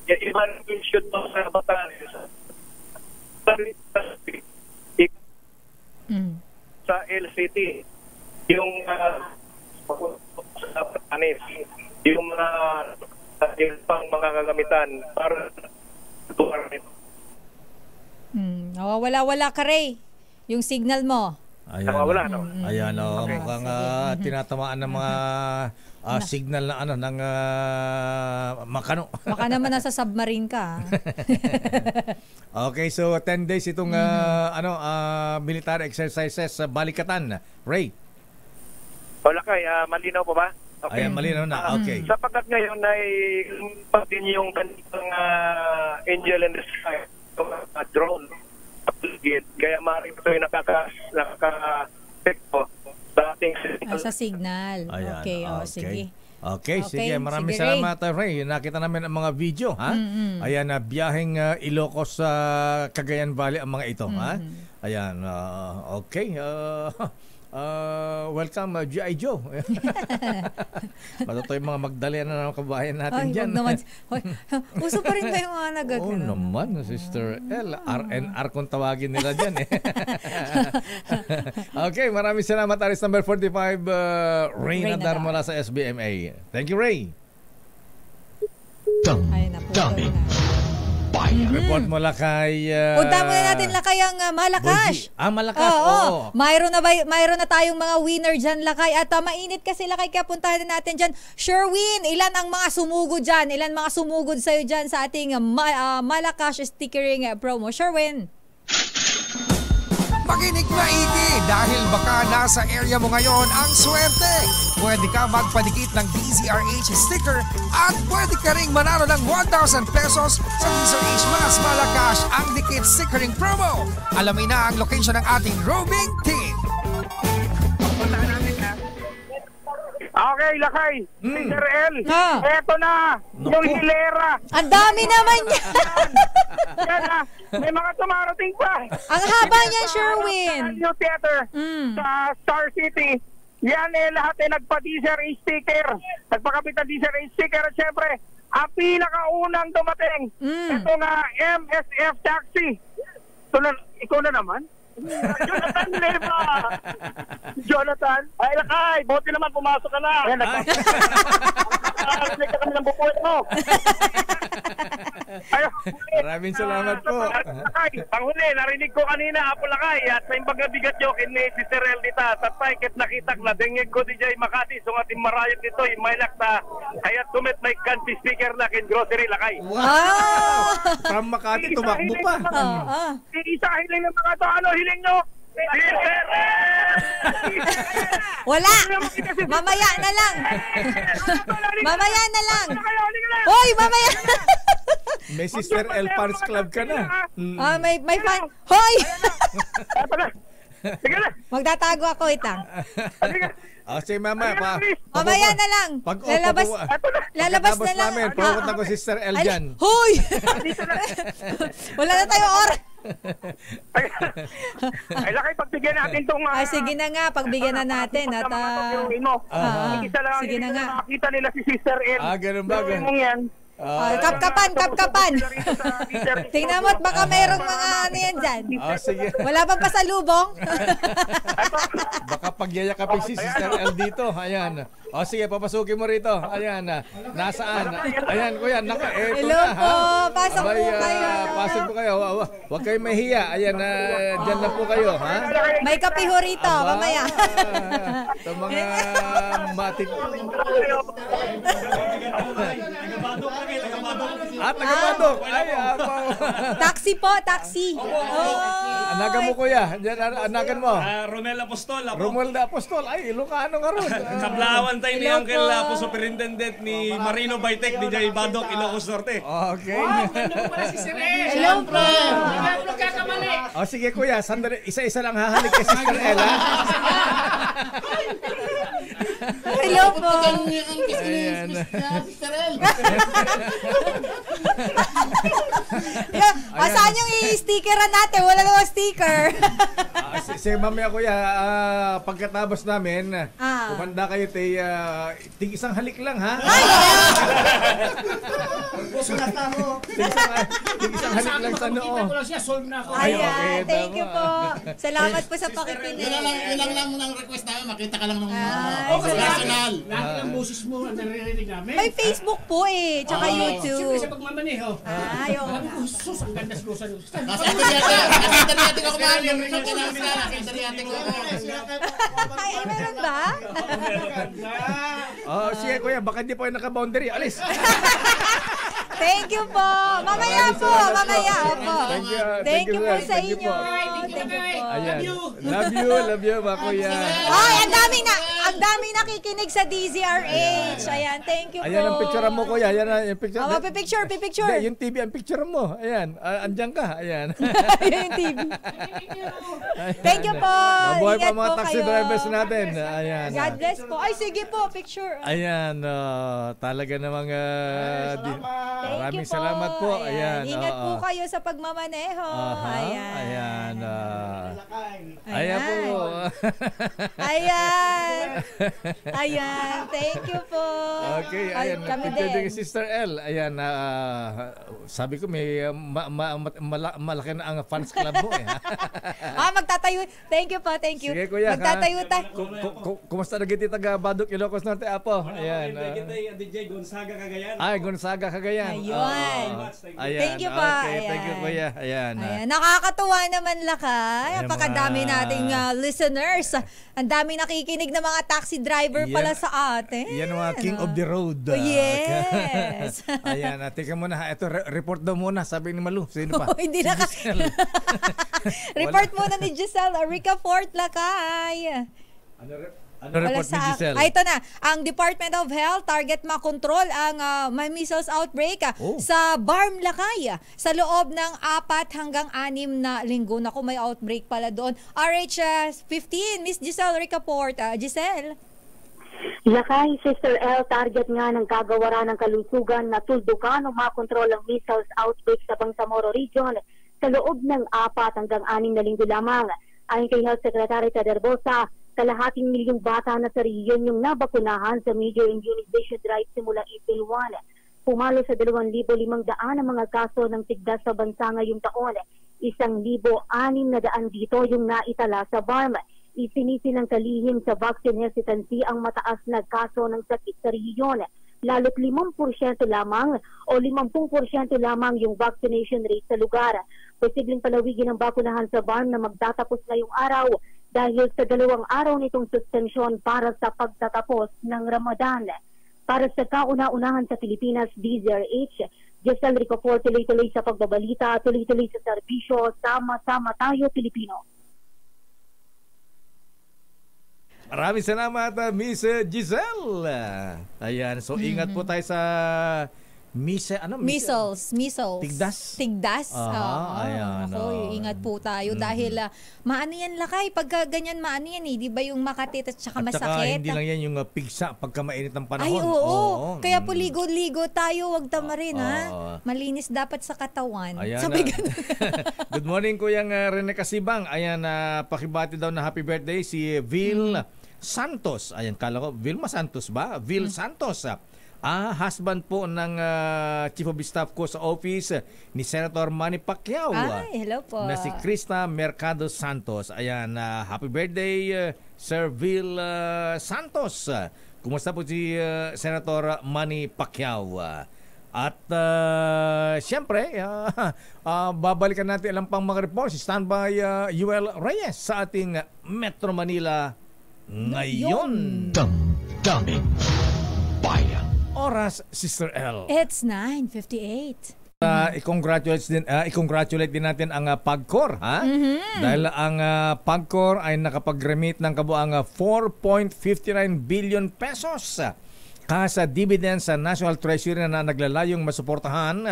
Iba naman shoot mo sa Batanes. Sa LCT yung sa Batanes yung mga pang mga kagamitan para Wala ka, Ray. Yung signal mo. Ayan, mukhang tinatamaan ng mga signal na ng Makano. Baka naman nasa submarine ka. Okay, so 10 days itong military exercises sa Balikatan. Ray. Wala malinaw pa ba? Okay. Ayan, malinaw na. Okay. Sapagkat ngayon ay din yung kanitang Angel in the Sky, drone. Kaya maaaring ito yung nakaka-epekto sa ating signal. Sa signal. Ayan, okay. Sige. Okay, sige. Maraming salamat, Ray. Nakita namin ang mga video, ha? Ayan, biyaheng Ilocos sa Cagayan Valley ang mga ito, ha? Ayan, okay. Welcome, G.I. Joe. Matuto yung mga Magdalena na kabayan natin dyan. Uso pa rin ba yung mga nagagano? Oo naman, Sister L. RNR kung tawagin nila dyan. Okay, maraming salamat. Aris number 45, Ray Nadar mula sa SBMA. Thank you, Ray. Daming bayan. Report mo Lakay. Punta muna natin Lakay ang Malakash. Malakash. Oo. Mayroon na tayong mga winner dyan Lakay. At mainit kasi Lakay kaya puntahan natin dyan. Sherwin, ilan ang mga sumugod dyan? Ilan mga sumugod sa'yo dyan sa ating Malakash stickering promo? Sherwin. Makinig maigi dahil baka nasa area mo ngayon ang swerte. Pwede ka magpadikit ng DZRH sticker at pwede ka ring manalo ng 1,000 pesos sa DZRH Mas Malakash ang dikit stickering promo. Alamin na ang location ng ating roving team. Okay, Lakay. Mr. L. Eto na. Yung hilera. Ang dami naman yan. Yan na. May mga tumarating pa. Ang haba niyan, Sherwin. New Theater sa Star City. Yan lahat nagpa-teaser sticker. Nagpakapit ng teaser sticker. At syempre, ang pinakaunang dumating. Ito nga, MSF Taxi. Ikaw na naman? Jonathan Leva. Jonathan, ay Lakay, buti naman pumasok ka na. Ayan, nagkakaroon ka kami ng bukuit mo. Maraming salamat po. Panghuli, narinig ko kanina, Apo Lakay, at sa imbang nabigat nyo, kini si Serel dita, tatay ket nakitak na, dengeg ko di jay Makati, so nga marayot dito, imaylak ta, kaya tumit may kanti speaker na kin grocery Lakay. Wow! From Makati, tumakbo pa. Isa hiling ng mga to, ano hiling nyo? Wala! Mamaya na lang! Mamaya na lang! Hoy, mamaya! May Sister L Fans Club ka na. May fan. Hoy! Magtatago ako itang. Sige, mamaya pa. Mamaya na lang. Lalabas na lang. Pagpunta ko Sister L dyan. Hoy! Wala na tayo oras. Ay Lakay, pagbigyan natin itong sige na nga, pagbigyan na natin at isa lang sige na nga. Makita nila si Sister L. Ganun ba? Kapkapan. Tingnan mo at baka mayroong mga ano yan dyan. Sige. Wala pang pasalubong. Baka pagyayakapin si Sister L dito. Ayan. Sige, papasukin mo rito. Ayan. Nasaan? Ayan, kuya. Hello po. Pasok po kayo. Pasok po kayo. Huwag kayong mahiya. Ayan, dyan na po kayo. Ha? May kapiho rito. Mamaya. Ito mga matik. Taga-Badok. Taxi po. Anagan mo kuya. Anagan mo. Romel Apostol. Romel de Apostol. Ay, Ilocano nga ron. Kablawan tayo ni Uncle Superintendent ni Marino Baitek ni Jay Badok, Ilocos Norte. Okay. Ano po pala si Sir El? Hello po. Hindi po kakamali. Sige kuya, sandali, isa-isa lang hahalik kay Sister El, ha? Hello po. Ayan. Saan yung i-stickeran natin? Wala namang sticker. Sige mamaya kuya, pagkatapos namin, kumanda kayo tig isang halik lang, ha? Tig isang halik lang sa noo. Ayan, thank you po. Salamat po sa pakikinig. Ilang lang ang request namin, makita ka lang ng personal. Lahat ng boses mo ang naririnig namin. May Facebook po tsaka YouTube. Siyempre sa pagmamaneho. Alam ko, sus, ang ganda sa lusa. Nasa internet ako mahal yung result na namin na. Ay, meron ba? Sige kuya, baka di po yung naka-boundary. Alis! Thank you po. Mamaya po. Thank you po sa inyo. Thank you po. Ayan. Love you, mga kuya. Ay, ang dami nakikinig sa DZRH. Ayan, thank you po. Ayan ang picture mo, kuya. Ayan ang picture. Pipicture. Yung TV ang picture mo. Ayan, andyan ka. Ayan. Yung TV. Thank you po. Mabuhay pa mga taxi drivers natin. Ayan. God bless po. Ay, sige po, picture. Ayan, talaga namang maraming salamat po. Ayan. Ingat po kayo sa pagmamaneho. Ayan. Ayan po. Ayan. Thank you po. Okay, ayan. Picture din Sister L. Ayan, sabi ko may malaki na ang fans club mo eh. Magtatayo. Thank you po, thank you. Sige kuya. Magtatayo tayo. Kumusta na giti taga Badok, Ilocos Norte, Apo? Ayan. DJ Gonzaga Cagayan. Gonzaga Cagayan. Ayun. Thank you po. Okay, thank you kuya. Ayan. Nakakatuwa naman lakay. Napakadami nating listeners. Ang dami nakikinig na mga taxi driver pala sa atin. Yan mga king of the road. Yes. Ayan, tika muna. Ito, report daw muna, sabi ni Malu. Sino pa? Hindi na ka. Report muna ni Giselle. Rica Fort lakay. Ano report ni Giselle? Ito na. Ang Department of Health target makontrol ang may measles outbreak sa Barm Lakay sa loob ng 4 hanggang 6 na linggo. Naku, may outbreak pala doon. RH15, Miss Giselle Ricaport. Giselle? Lakay, Sister L, target nga ng kagawaran ng kalusugan na tuldukan o makontrol ang measles outbreak sa Bangsamoro Region sa loob ng 4 hanggang 6 na linggo lamang. Ayon kay Health Secretary Ted Herbosa, kalahating milyong bata na sa riyon yung nabakunahan sa major immunization drive simula April 1. Pumalo sa 2,500 ang mga kaso ng tigdas sa bansa ngayong taon. 1,600 dito yung naitala sa Barm. Isinisinang kalihim sa vaccine hesitancy ang mataas na kaso ng sakit sa riyon. Lalo't 5% lamang o 50% lamang yung vaccination rate sa lugar. Posibleng palawigin ang bakunahan sa Barm na magtatapos ngayong araw dahil sa 2 araw nitong suspensyon para sa pagtatapos ng Ramadan. Para sa kauna-unahan sa Pilipinas, DZRH, Giselle Ricaport, tuloy-tuloy sa pagbabalita, tuloy-tuloy sa serbisyo, sama-sama tayo Pilipino. Maraming salamat, Miss Giselle. Ayan, so ingat po tayo sa Measles. Tigdas. Ayan. Ingat po tayo dahil maano yan lakay. Pagka ganyan maano yan di ba yung makatit at saka masakit? At saka hindi lang yan yung pigsa pagka mainit ng panahon. Ay, oo. Kaya po ligo-ligo tayo, wag tamarin Malinis dapat sa katawan. Ayan. Good morning Kuyang Rene Casibang. Ayan, pakibati daw na happy birthday si Vil Santos. Ayan, kala ko Vilma Santos ba? Vil Santos. Husband po ng Chief of Staff ko sa office ni Senator Manny Pacquiao. Hello po. Na si Krista Mercado Santos. Ayan, happy birthday Sir Vil Santos. Kumusta po si Senator Manny Pacquiao? At siyempre, babalikan natin ilang pang mga reports. Stand by Yuel Reyes sa ating Metro Manila ngayon. Damdamin Bayan. Oras, Sister L. It's 9:58. I-congratulate din natin ang PAGCOR, ha? Dahil ang PAGCOR ay nakapag-remit ng kabuang 4.59 billion pesos kasa dividends sa National Treasury na naglalayong masuportahan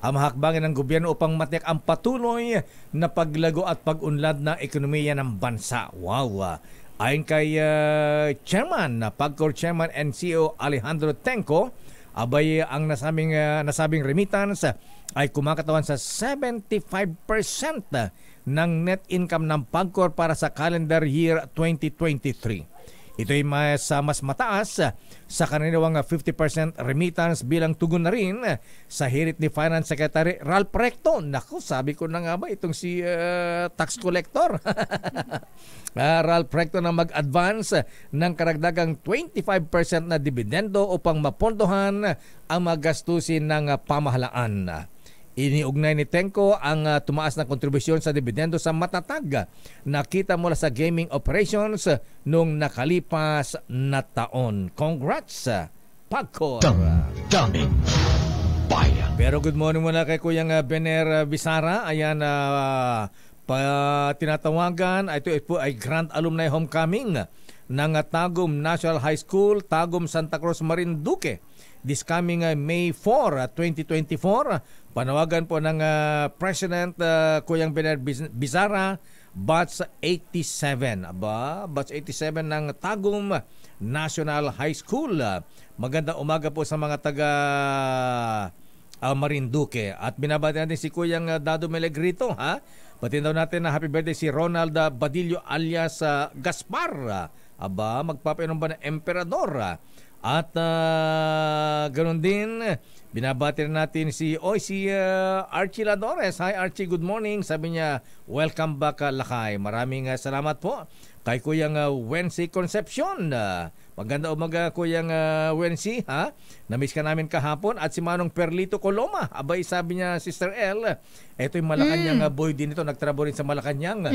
ang hakbangin ng gobyerno upang matiyak ang patuloy na paglago at pag-unlad ng ekonomiya ng bansa. Wow! Ayon kay PAGCOR Chairman and CEO Alejandro Tenco, abay ang nasabing remittance ay kumakatawan sa 75% ng net income ng PAGCOR para sa calendar year 2023. Ito ay mas mataas sa kanilang 50% remittance bilang tugon na rin sa hirit ni Finance Secretary Ralph Recto. Naku, sabi ko na nga ba itong si tax collector. Ralph Recto na mag-advance ng karagdagang 25% na dividendo upang mapondohan ang magastusin ng pamahalaan. Iniugnay ni Tenco ang tumaas na kontribusyon sa dividendo sa matatag na kita mula sa gaming operations noong nakalipas na taon. Congrats, PAGCOR! Daming bayan. Pero good morning muna kay Kuyang Bener Bisara. Ayan, tinatawagan. Ito po ay Grand Alumni Homecoming ng Tagum National High School, Tagum Santa Cruz, Marinduque. This coming May 4, 2024. Panawagan po ng President Kuyang Bener Bisara, Batch 87. Batch 87 ng Tagum National High School. Magandang umaga po sa mga taga Marinduque. At binabati natin si Kuyang Dado Melegrito, ha? Batiin daw natin na happy birthday si Ronald Badillo alias Gaspar. Magpapainom ba ng emperador? At ganoon din, binabati natin si Archie Ladores. Hi Archie, good morning. Sabi niya, welcome back Lakay. Maraming salamat po kay Kuyang Wency Concepcion. Maganda umaga Kuyang Wency, ha? Namiss ka namin kahapon. At si Manong Perlito Coloma. Abay, sabi niya, Sister L, ito yung Malacanang boy din ito. Nagtrabo rin sa Malacanang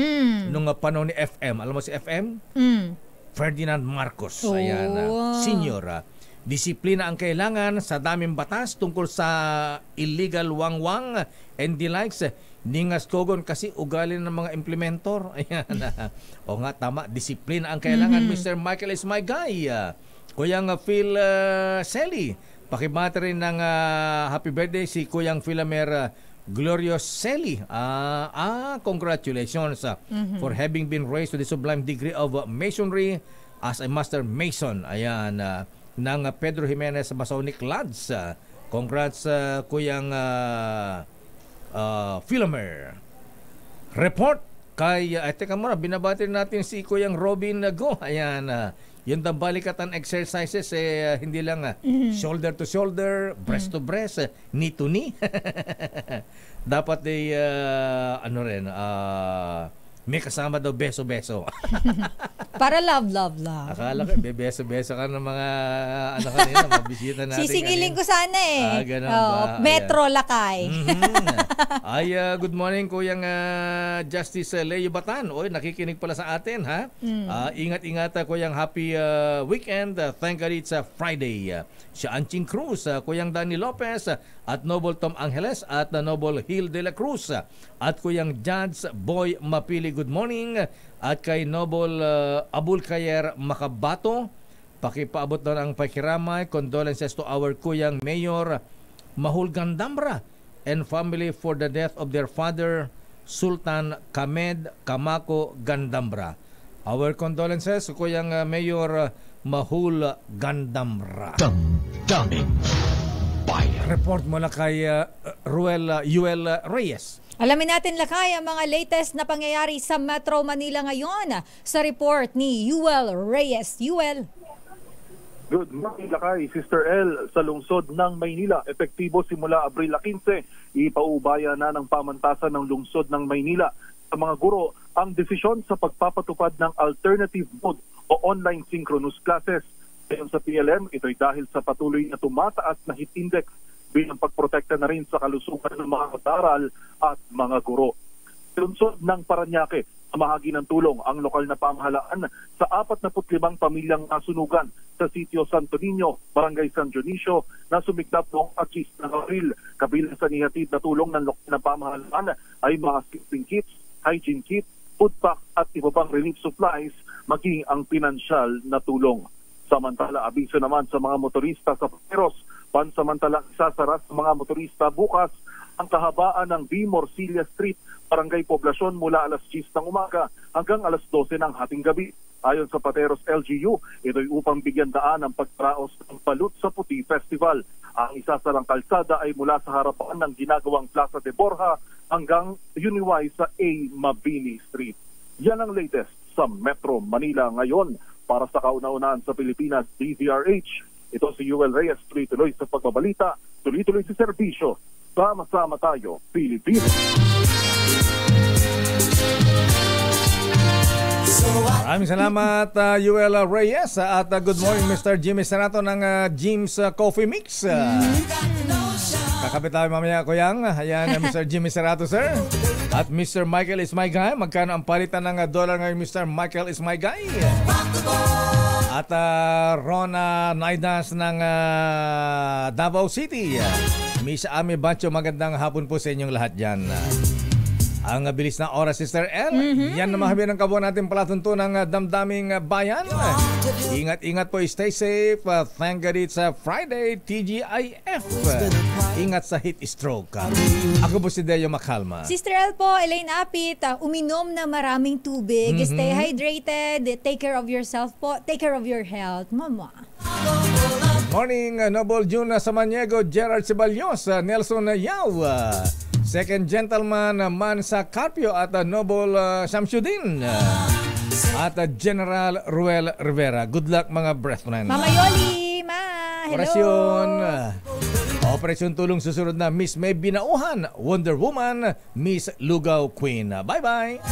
nung panahon ni FM. Alam mo si FM? Ferdinand Marcos. Ayan, Senior. Disiplina ang kailangan sa daming batas tungkol sa illegal wangwang and the likes. Ningas kogon kasi ugali ng mga implementor. Ayan. O nga, tama. Disiplina ang kailangan. Mr. Michael is my guy. Kuyang Phil Selly. Pakibati rin ng happy birthday si Kuyang Philamer Glorious Selly. Congratulations for having been raised to the sublime degree of masonry as a master mason. Ayan, ng Pedro Jimenez Masonic Lads. Congrats, Kuyang Philomer. Report kay, teka muna, binabati natin si Kuyang Robin Go. Ayan, yung balikatan exercises, hindi lang shoulder to shoulder, breast to breast, knee to knee. Dapat may kasama daw beso-beso. Para love. Akala ko, bebeso-beso ka ng mga kanina, mga bisita natin. Sisingilin ko sana ganun ba? Metro Lakay. Good morning Kuyang Justice Leo Batan. Oy, nakikinig pala sa atin, ha? Ingat-ingat Kuyang happy weekend. Thank God it's Friday. Si Anching Cruz, Kuyang Danny Lopez, at Noble Tom Angeles, at Noble Hill de la Cruz, at Kuyang Judge Boy Mapili, good morning. At kay Noble Abul Kayer Makabato, pakipaabot doon ang pakiramay, condolences to our Kuyang Mayor Mahul Gandambra and family for the death of their father Sultan Kamed Kamako Gandambra. Our condolences Kuyang Mayor Mahul Gandambra. Daming bayan. Report mo na kay Yuel Reyes. Alamin natin Lakay ang mga latest na pangyayari sa Metro Manila ngayon sa report ni Yuel Reyes. Yuel. Good morning Lakay, Sister L. Sa lungsod ng Maynila, epektibo simula Abril 15, ipaubaya na ng pamantasan ng lungsod ng Maynila sa mga guro ang desisyon sa pagpapatupad ng alternative mode o online synchronous classes. Ayon sa PLM, ito ay dahil sa patuloy na tumataas na heat index bilang pagprotekta na rin sa kalusugan ng mga mag-aaral at mga guro. Sa lungsod ng Parañaque, Mahagi ng tulong ang lokal na pamahalaan sa 45 pamilyang nasunugan sa sitio Santo Niño, Barangay San Dionisio na sumiklab noong 6 ng Abril. Kabilang sa nihatid na tulong ng lokal na pamahalaan ay mga sleeping kits, hygiene kit, food pack at iba pang relief supplies, maging ang pinansyal na tulong. Samantala, abiso naman sa mga motorista sa Pateros, pansamantalang isasara sa mga motorista bukas ang kahabaan ng B. Morcilla Street, Barangay Poblasyon mula alas 10 ng umaga hanggang alas 12 ng hating gabi. Ayon sa Pateros LGU, ito'y upang bigyan daan ang pagtraos ng Balut sa Puti Festival. Ang isasarang kalsada ay mula sa harapan ng ginagawang Plaza de Borja hanggang Uniway sa A. Mabini Street. Yan ang latest sa Metro Manila ngayon. Para sa kauna-unahan sa Pilipinas, DZRH, ito si Yuel Reyes, tuloy-tuloy sa pagbabalita, tuloy-tuloy sa serbisyo. Sama-sama tayo, Pilipinas. Maraming salamat, Yuel Reyes. At good morning, Mr. Jimmy Serato ng Jim's Coffee Mix. Kakapit tayo mamaya, Kuyang. Ayan, Mr. Jimmy Serato, sir. At Mr. Michael is my guy. Magkano ang palitan ng dollar ngayon, Mr. Michael is my guy? At Rona Naidas ng Davao City. Miss Ami Bancho, magandang hapon po sa inyong lahat dyan. Ang bilis na oras, Sister L. Yan na mahabi ng kabuan natin palatuntunan ng damdaming bayan. Ingat-ingat po, stay safe. Thank God it's Friday, TGIF. Ingat sa heat stroke. Ako po si Deo Makalma. Sister L po, Elaine Apit, uminom na maraming tubig. Stay hydrated. Take care of yourself po. Take care of your health. Mama. Morning, Noble June Samaniego, Gerard Ceballos, Nelson Yao, Second Gentleman Mansa Carpio at Noble Shamsuddin at General Ruel Rivera. Good luck mga brethren. Mama Yoli, hello. Operasyon Tulong susunod na Miss May Binauhan, Wonder Woman, Miss Lugaw Queen. Bye-bye.